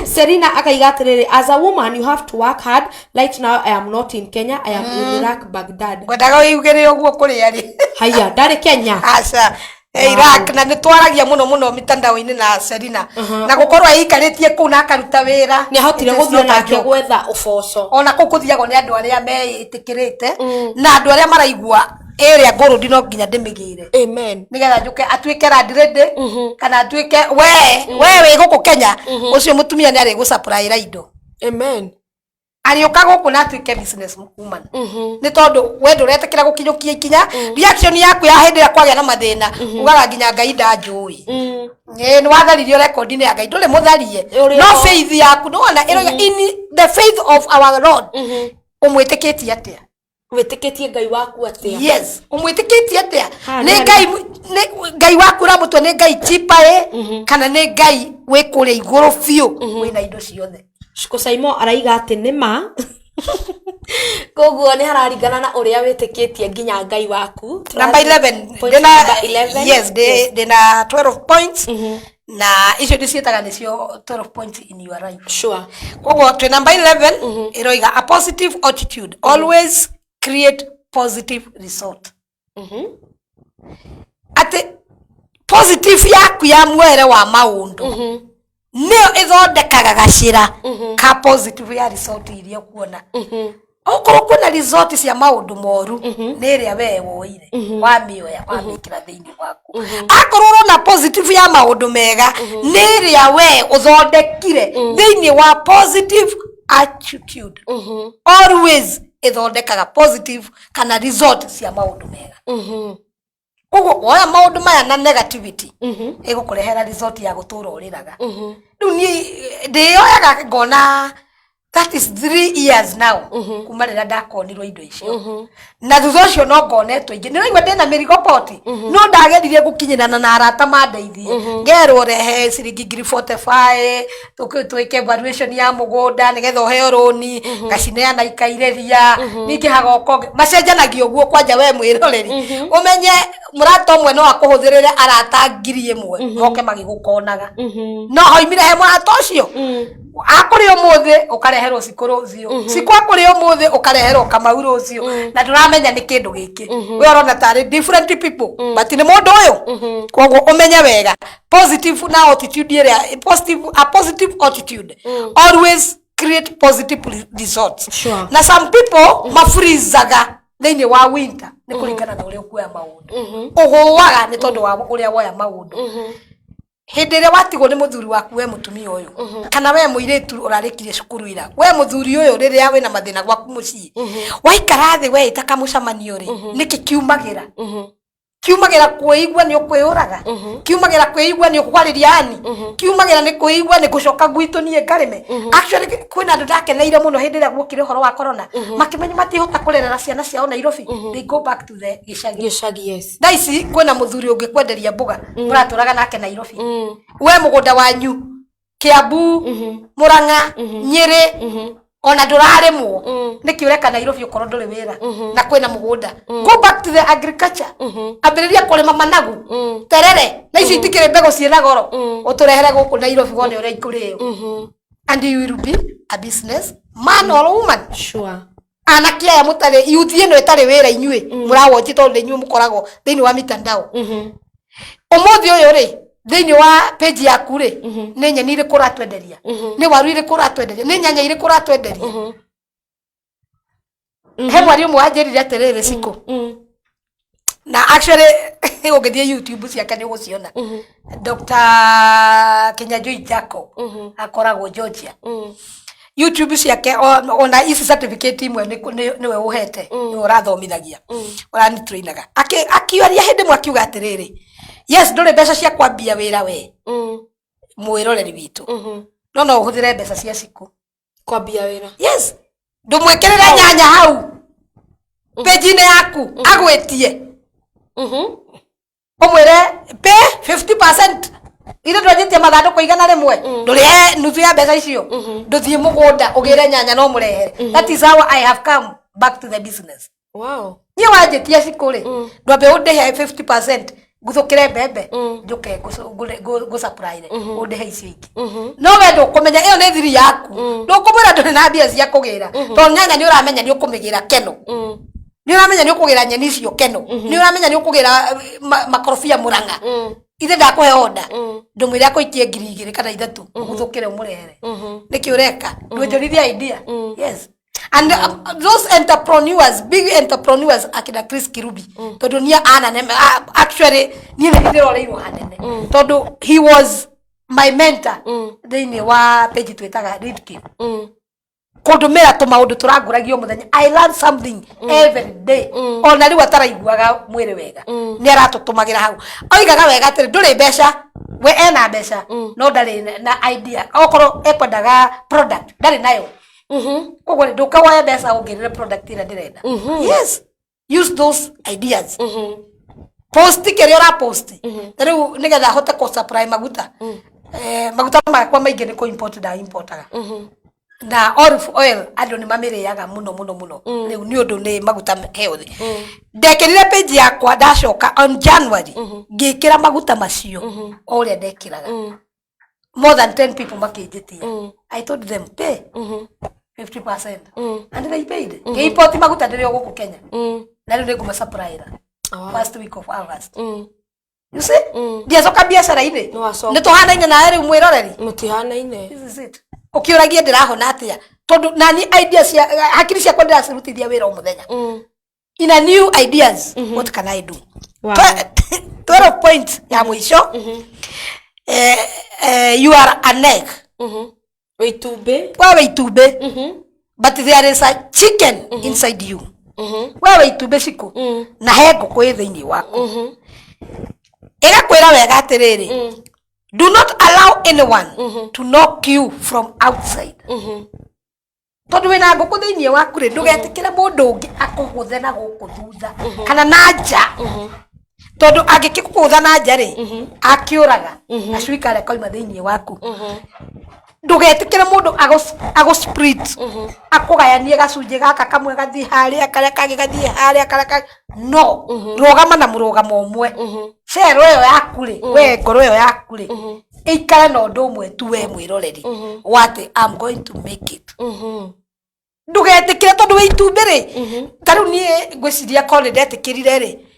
Serena akaiga atiriri as a woman you have to work hard. Right now I am not in Kenya, I am in Iraq, Baghdad. Ngwendaga wigere uguo kuri ari haya ndari Kenya aca Iraq na nitwaragia muno mitandao-ini na Serena na gukorwo aikaritie ku na akaruta wira ni ahotire guthio na gwetha uboco ona kukuthiago ni andu aria meitikirite na andu aria maraigua area ngoro ndino nginya ndimigire amen nigetha njuke atuike radrede kana atuike we guku Kenya ucio mutumia ni ari gu supply raido amen ari ukago kuna atuike business woman ni tondu we nduretekera gukinyukia ikinya reaction yaku ya hindi ya kwagya na mathina ugaga nginya ngai ndanjui ni watharirio record ni ya ngai nduri mutharie no faith yaku no ona in the faith of our Lord umwitikitie atia witikitie ngai waku atia yes umwitikitie atia ni ngai waku ra mutwe ni ngai chipae kana ni ngai we kure iguru fiu wina indo ciothe Shiko Saimo araiga ati nima koguo ni hararingana na uria witikitie nginya ngai waku number 11 yes dena 12 points na icio ndicietaga nicio 12 points in your life sure koguo twi number 11 iroiga a positive attitude always create positive result ati positive yaku ya mwere wa maundu neo ithondekaga gacira ka positive ya result iria kuona okorwo kuna result cia maundu moru ni ria we woire wa mioya wa mikira thiini waku akorwo na positive ya maundu mega ni ria we uthondekire thiini wa positive attitude always ithondekaga positive kana result cia maundu mega koguo oya maundu maya na negativity igukurehera result ya gutura uriraga riu ni ndioyaga ngona that is 3 years now kuma rira ndakonirwo indo icio na thutha ucio no ngonetwo ingi niraigua ndina mirigo poti no ndageririe gukinyirana na arata mandeithie ngerwo rehe ciringi 45 twike valuation ya mugunda nigetha uheo roni ngacineana ikaireria ningi hagoko macenjanagio guo kwanja we mwiroreri umenye murata umwe no akuhuthirire arata 1000 moke magigukonaga no hoimire he murata ucio akuri umuthi ukareherwo cikuru cio cikwakuri umuthi ukareherwo kamauro ucio na turamenya ni kindu giki we urona tari different people but ni mundu uyu koguo umenye wega positive na attitude area a positive attitude always create positive results sure. Na some people mafurizaga thiini wa winter ni kuringana na uria ukuya maundu uguaga ni tondu wa uria woya maundu hindi ria watigwo ni muthuri waku we mutumia uyu kana we muiritu urarikirie cukuru ira we muthuri uyu riria wina mathina gwaku mucii waikara thi we itaka mucamanio ri niki kiumagira kuigwa ni ukwiyuraga kiumagira kuigwa ni ukwariria ani kiumagira ni kuigwa ni gucoka gwitu nie ngarime actually kwina andu ndakeneire muno hindi ria gwukire horo wa corona makimenya matihota kurerera ciana ciao Nairobi they go back to the gicagi yes daici kwina muthuri ungi kwenderia mbuga muraturaga nake Nairobi we mugunda wanyu Kiambu Murang'a Nyeri ona nduraremwo niki ureka Nairobi ukorwo nduri wira na kwina mugunda go back to the agriculture ambiriria kurima managu terere na ici itikire mbego ciena goro uturehere guku Nairobi wone uria ikurio and you will be a business man or woman sure anake aya mutare youth ino itare wira inyue murawonji tondu inyue mukoragwo thiini wa mitandao umuthi uyu ri thiini wa page yaku ri ni nyeni iri kuratwenderia ni waru iri kuratwenderia ni nyanya iri kuratwenderia he mwari umwe anjirire atiriri ciko na actually ugithie YouTube ciake ni guciona Dr. Kinyanjui Jacob akoragwo Georgia YouTube ciake ona isi certificate imwe niwe uhete ni urathomithagia urani trainaga akiaria hindi mwe akiuga atiriri yes ndore mbeca cia kwambia wira we mwiroreri witu no uhuthire mbeca cia ciku kwambia wira yes ndumwekerera nyanya hau page-ine yaku agwetie umwire pay 50% ile ndwajitie mathandu kuigana rimwe ndurihe nuthu ya mbeca icio nduthie mugunda ugire nyanya no murehere that is how I have come back to the business. Wow. Ni wajitie cikuri ndwambe undihe 50% guthukire mbembe njuke go surprise undihe icio ingi no wendo kumenya iyo ni thiri yaku ndukumwira nduri na mbia cia kugira to nyanya ni uramenya ni ukumigira keno ni uramenya ni ukugira nyeni icio keno ni uramenya ni ukugira makorofia Murang'a ithe ndakuhe order ndumwira kuikie 2,000 kana 3 guthukire umurehere niki ureka ndwenjorithia idea yes and those entrepreneurs big entrepreneurs akina Chris Kirubi tondu nia ana actually ni ndiroreirwo hanene tondu he was my mentor thini wa page twetaga Readkin kundumira tumaundu turanguragio muthenya I learned something every day ona riu ataraiguaga mwiri wega ni aratutumagira hau oigaga wega atiri nduri mbeca we ena mbeca no ndari na idea okoro ekwendaga product ndari nayo koguo ndukawoya mbeca ungirire product ira ndirenda yes use those ideas post kiria ura post riu nigetha hote ku supply maguta maguta makwa maingi ni ku import da importaga na olive oil andu ni mamiriaga muno riu ni undu ni maguta healthy ndekirire page yakwa ndacoka on January ngikira maguta macio oria ndekiraga more than 10 people makinjitia I told them pay 50% and they paid import maguta ndirio guku Kenya na riu nguma supply first week of August you see ndiacoka biashara ine ni tuhanaine na riu mwiroreri mutihanaine this is it ukiuragie ndirahona atia tondu nani ideas cia hakiri cia kwendera cirutithia wira umuthenya in a new ideas what can I do 12 points ya mwisho you are an egg Waitumbe waitumbe but there is a chicken inside you waitumbe ciku na he nguku thiini waku igakwira wega atiriri do not allow anyone to knock you from outside tondu wina nguku thiini waku ri ndugetikire mundu ungi akuguthe na guku thutha kana na nja tondu angikikugutha na nja ri akiuraga acuikare koima thiini waku ndugetikire mundu ago split akugayanie gacunje gaka kamwe gathi haria karia kage gathi haria karia no rugama na murugamo umwe cero yo yaku ri we ngoro yo yaku ri ikare no ndu umwe tu we mwiroreri what I'm going to make it ndugetikire tondu we itumbire taru nie ngwiciria kone ndetikirire ri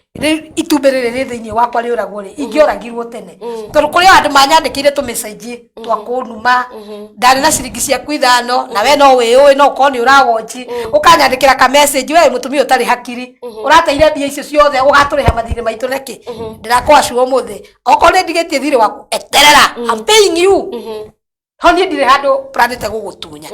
itumbire ri thiini wakwa ri uragwo ri ingioragirwo tene tondu kuri andu manyandikire tu message twa kunuma ndari na ciringi cia kuithano na we no we no koni urawochi ukanyandikira ka message we mutumia utari hakiri urateire bia icio ciothe ugaturiha mathire maitu neki ndirakwacu umuthi okore ndigetie thire waku eterera I'm paying you honi ndire handu planete gugutunya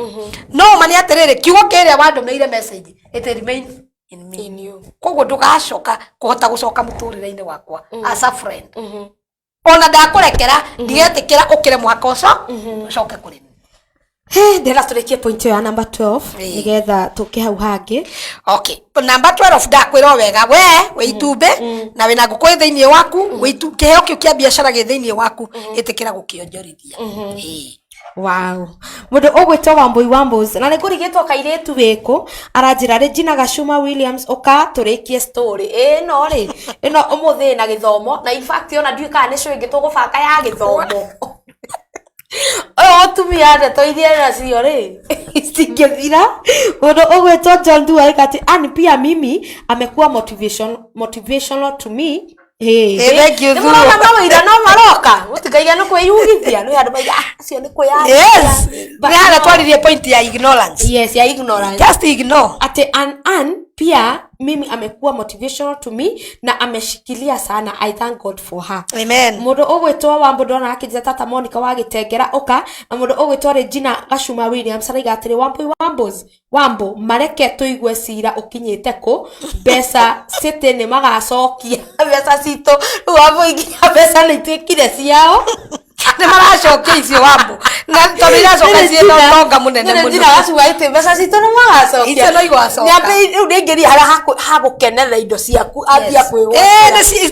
no mani atiriri kiugo kiria wandumeire message it remains in me in you koguo ndugacoka kuhota gucoka muturire-ini wakwa as a friend ona ndakurekera ndigetikira ukire muhaka uco ucoke kuri ndera turekie point ya number 12 nigetha tuke hau hangi okay number 12 ndakwira wega we itumbe na wina nguku thiini waku kiheo kiu kia biashara gi thiini waku itikira gukionjorithia wow mundu ugwitwo Wambui na nikurigitwo kairetu wiku aranjira Regina Gachuma Williams oka turikie story ino umuthi na githomo na in fact ona nduika ni cio ingitwo gubaka ya githomo tumia ndeto iria nacio ri singethira mundu ugwitwo John Duai kati ani pia mimi amekuwa motivational to me thank you thuru no maroka mutigaiga no kwiyugithia no andu maiga acio ni kuya yes ni hana twaririe point ya ignorance yes ya ignorance just ignore ate an pia mimi amekuwa motivational to me na ameshikilia sana I thank God for her amen mundu ugwitwa Wambo ndona akija tata Monica wagitengera oka na mundu ugwitwa Regina Gachuma Williams araiga atiri Wambo mareke tuigwe cira ukinyite ku besa city ni magacokia besa cito Wambo ingia besa ni twikire ciao Nĩ maracokia icio Wambo. Na tondũ iracoka ciĩ tonga mũnene mũno. Nĩ ndĩracuga ite mbeca citũ nĩ magacokia. Icio no igacoka. Nĩambe rĩu nĩngĩria harĩa hagũkenera indo ciaku ambia kwĩgwatĩra.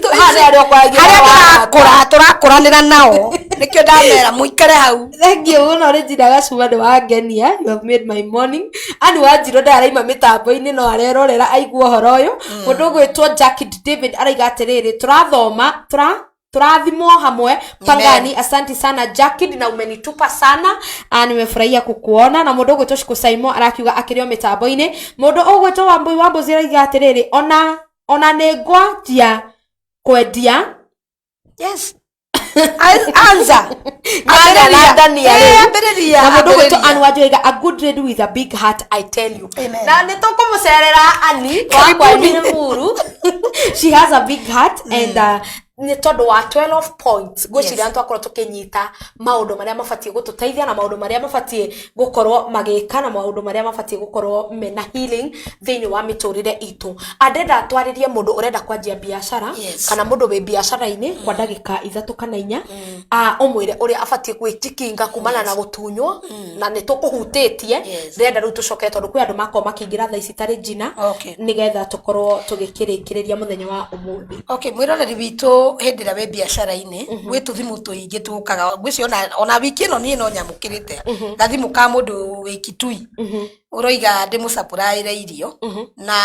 Harĩa tũrakũranĩra nao. Nĩkĩo ndamera mũikare hau. Thank you mũno Regina Gacuba nĩ wangenia. You have made my morning. Ani Wanjirũ ndaraima mĩtambo-inĩ no arerorera aigua ũhoro ũyũ. Mũndũ ũgwĩtwo Jackie David araiga atĩrĩrĩ tũrathoma turathimwo hamwe Pangani. Asante sana Jackie na umenitupa sana. Nimefurahia kukuona. Na mũndũ ũgwĩtwo Shiko Saimo arakiuga akĩrĩo mĩtambo-inĩ. Mũndũ ũgwĩtwo Wambo ziraiga atĩrĩrĩ ona nĩngwanjia kwendia. Yes. Anza. Na mũndũ ũgwĩtwo Anne Wanjirũ a good lady with a big heart, I tell you. Na nĩtũkũmũcerera Annie kwa Muru. She has a big heart and nĩ tondũ wa 12 points gwĩciria twakorwo tũkĩnyita maũndũ marĩa mabatie gũtũteithia na maũndũ marĩa mabatie gũkorwo magĩka na maũndũ marĩa mabatie gũkorwo mena healing thĩinĩ wa mĩtũrĩre itũ. Andenda twarĩrie mũndũ ũrenda kwanjia biacara kana mũndũ wĩ biacara-inĩ kwa ndagĩka 3 kana 4 ũmwĩre ũrĩa abatie gwĩtikinga kumana na gũtunywo na nĩ tũkũhutĩtie rĩenda rĩu tũcoke tondũ kwĩ andũ makorwo makĩingĩra thaa ici tarĩ Regina nĩgetha tũkorwo tũgĩkĩrĩkĩrĩria mũthenya wa ũmũthĩ. Okay, mwĩroreri witũ hĩndĩ ĩrĩa wĩ biacara-inĩ gwĩ tũthimũ tũingĩ tũkaga gwĩcio ona wiki ĩno niĩ no nyamũkĩrĩte gathimũ ka mũndũ wĩ Kitui ũroiga ndĩmũsupplyire irio na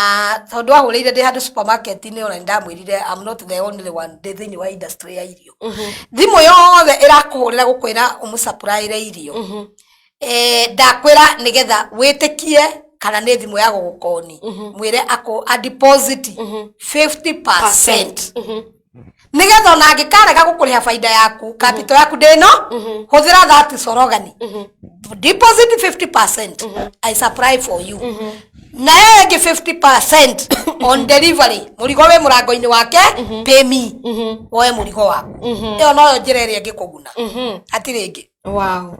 tondũ ahũrĩire ndĩ handũ supermarket-inĩ ona ndamwĩrire I'm not the only one thĩinĩ wa industry ya irio. Thimũ yothe ĩrakũhũrĩra gũkwĩra ũmũsupplyire irio ndakwĩra nĩgetha wĩtĩkie kana nĩ thimũ ya gũgũkoni mwĩre a deposit 50%. Nigetha ona angĩkarega gũkũrĩha faida yaku capital yaku ndĩno hũthĩra that sorogani deposit 50%. I supply for you na yenge 50% on delivery mũrigo wĩ mũrango-inĩ wake pay me woe mũrigo waku ĩyo noyo njĩra ĩrĩa ĩngĩkũguna hatirĩ ĩngĩ. Wow,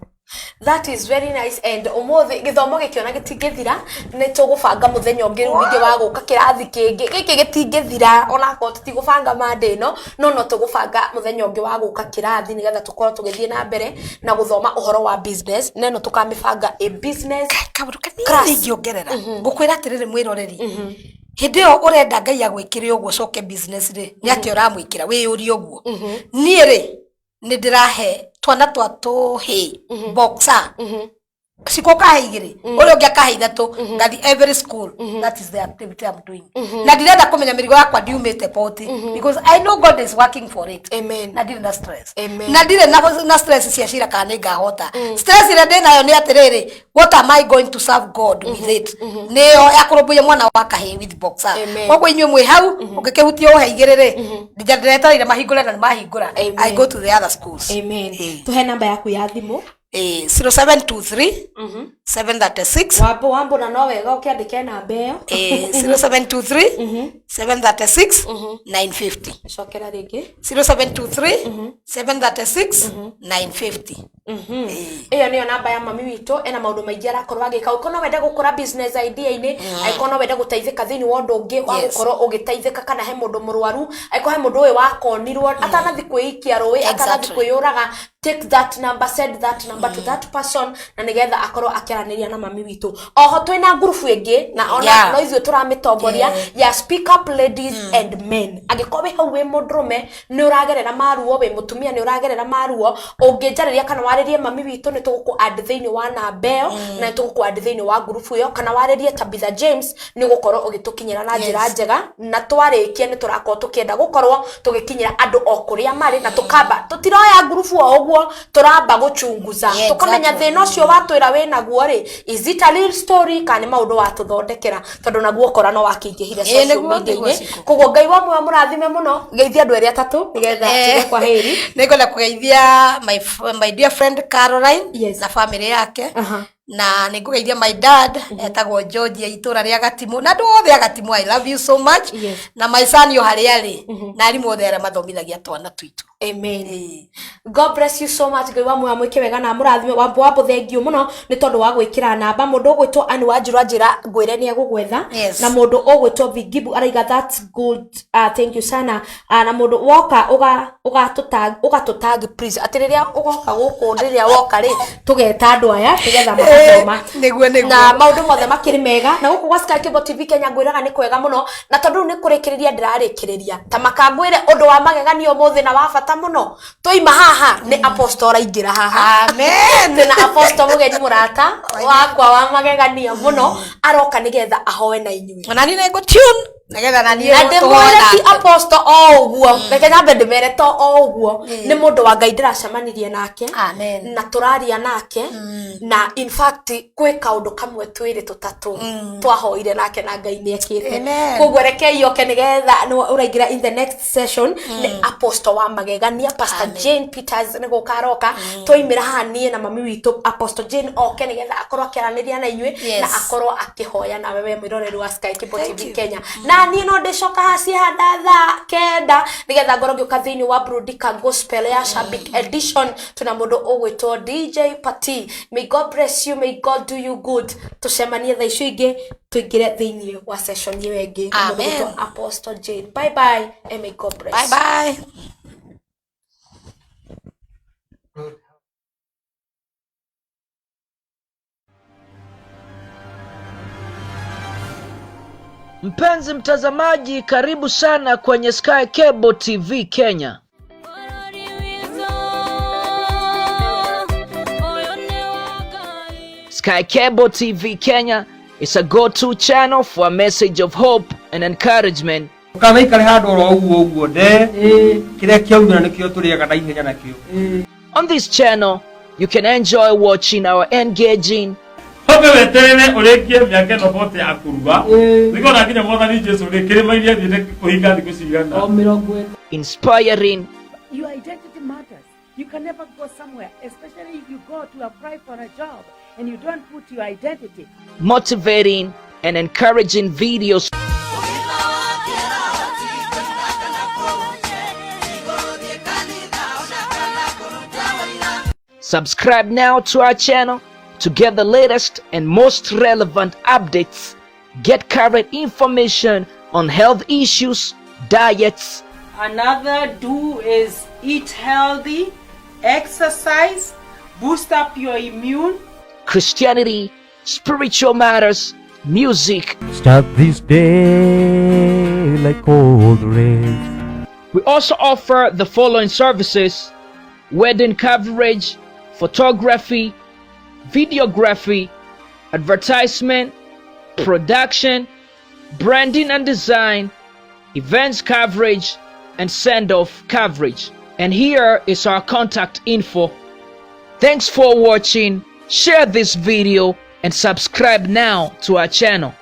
that is very nice. And umuthi githomo gikiona gitingithira ni tugubanga muthenya ungi ruingi wa guka kirathi kingi giki gitingithira ona ko tutigubanga mandino no tugubanga muthenya ungi wa guka kirathi nigetha tukorwo tugithie na mbere na guthoma uhoro wa business neno tukamibanga a business class ngiongerera ngukwira atiriri mwiroreri hindi yo urenda Ngai agwikire uguo coke business ri ni ati uramwikira wi uri uguo nie ri ni ndirahe twana twa tuhi boxer siko kahigire uri ungi akahe 3 ngathi every school that is the activity I'm doing na ndirenda kumenya mirigo yakwa ndiumite poti because I know God is working for it. Amen. Na ndire na stress na ndire na stress cia cira kana ngahota stress ire ndinayo ni atiriri what am I going to serve God with it niyo yakurumbuye mwana wa kahe with boxer koguo inyuĩ mwĩ hau ũngĩkĩhutia ũheigĩrĩrĩ ndiretereire mahingũre na mahingũra I go to the other schools. Amen. Tuhe namba yaku ya thimũ 0723 736 Wambo na no wega ukiandike namba ĩyo 0723 736 950 cokera rĩngĩ 0723 736 950. Iyo niyo namba ya mami witũ ena maũndũ maingĩ arakorwo agĩka ũkono wende gũkũra business idea-inĩ aikono wende gũteithĩka thĩinĩ wa ũndũ ũngĩ wa gũkorwo ũgĩteithĩka kana he mũndũ mũrwaru aiko he mũndũ ũyũ wakonirwo atanathi kwĩikia rũĩ atanathi kwĩyũraga take that number, send that number to that person na nigetha akorwo akiaranĩria na mami witũ. Oho twina group ĩngĩ na ona no ithuĩ tũramĩtongoria ya speak up ladies and men. Angĩkorwo wĩ hau wĩ mũndũrũme nĩ ũragerera maruo wĩ mũtumia nĩ ũragerera maruo ũngĩnjarĩria kana warĩrie mami witũ nĩ tũgũkũ add thĩinĩ wa namba ĩyo na tũgũkũ add thĩinĩ wa group ĩyo kana warĩrie Tabitha James nĩ gũkorwo ũgĩtũkinyĩra na njĩra njega na twarĩkia nĩ tũrakorwo tũkĩenda gũkorwo tũgĩkinyĩra andũ o kũrĩa marĩ na tũkamba tũtiroya group o ũguo turamba guchunguza tukamenya thina ucio watwira wina guo ri is it a real story kana maundu watuthondekera tondu naguo kora no wakingihire social media-ini koguo Ngai wa mwe murathime muno geithia andu eri atatu nigetha tuge kwa heri ningwenda kugeithia my dear friend Caroline na family yake na nigugeithia my dad etagwo George itura ria Gatimu na ndu othe Gatimu I love you so much na my son yo hari ari na arimu othe ara mathomithagia twana twitu Amen. God bless you so much. Ngai wa mwe amwike wega na murathime wambo thengio muno ni tondu wa gwikira namba mundu ugwitwo ani wa njira ngwire ni agugwetha na mundu ugwitwo Vigibu araiga that's good. Thank you sana. Na mundu woka ugatutag please atiriria ugoka guku riria woka ri tugeta andu aya tugetha makasoma na maundu mothe makiri mega na guku gwa Sky Cable TV Kenya ngwiraga ni kwega muno na tondu ni kurikiriria ndirarikiriria ta makangwire undu wa magegania umuthi na wa bata muno toima haha ni apostle aingira haha. Amen. Na apostle mugeni murata wakwa wa magegania muno aroka nigetha ahoe na inyui na nini go tune nigetha na niĩ ti apostle o uguo reke nyambe ndimere to o uguo ni mundu wa Ngai ndiracemanirie nake na turaria nake na in fact kwi kaundu kamwe twiri tutatu twahoire nake na Ngai ni ekite koguo reke yoke nigetha uraingira in the next session ni apostle wa magegania Pastor Jane Peters ni gukaroka toimira haha nie na mami witu Apostle Jane oke nigetha akorwo akiaraniria na inyui na akorwo akihoya na wewe mwiroreri wa Sky Cable TV Kenya na ni no ndicoka hasi hadatha kenda nigetha ngoro ngioka thiini wa Brudika Gospel ya Shabik edition tuna mundu ugwitwo DJ Pati. May God bless you, may God do you good. Tucemanie thaa icio ingi tuingire thiini wa session iyo ingi mundu Apostle Jane. Bye bye and may God bless. Bye bye. Mpenzi mtazamaji, karibu sana kwenye Sky Cable TV Kenya. Sky Cable TV Kenya is a go-to channel for a message of hope and encouragement. On this channel, you can enjoy watching our engaging, inspiring, your identity matters. You can never go somewhere, especially if you go to apply for a job and you don't put your identity. motivating and encouraging videos. Subscribe now to our channel to get the latest and most relevant updates. Get current information on health issues, diets. Another do is eat healthy, exercise, boost up your immune. Christianity, spiritual matters, music. Start this day like cold rain. We also offer the following services: wedding coverage, photography, videography, advertisement, production, branding and design, events coverage, and send-off coverage. And here is our contact info. Thanks for watching. Share this video and subscribe now to our channel.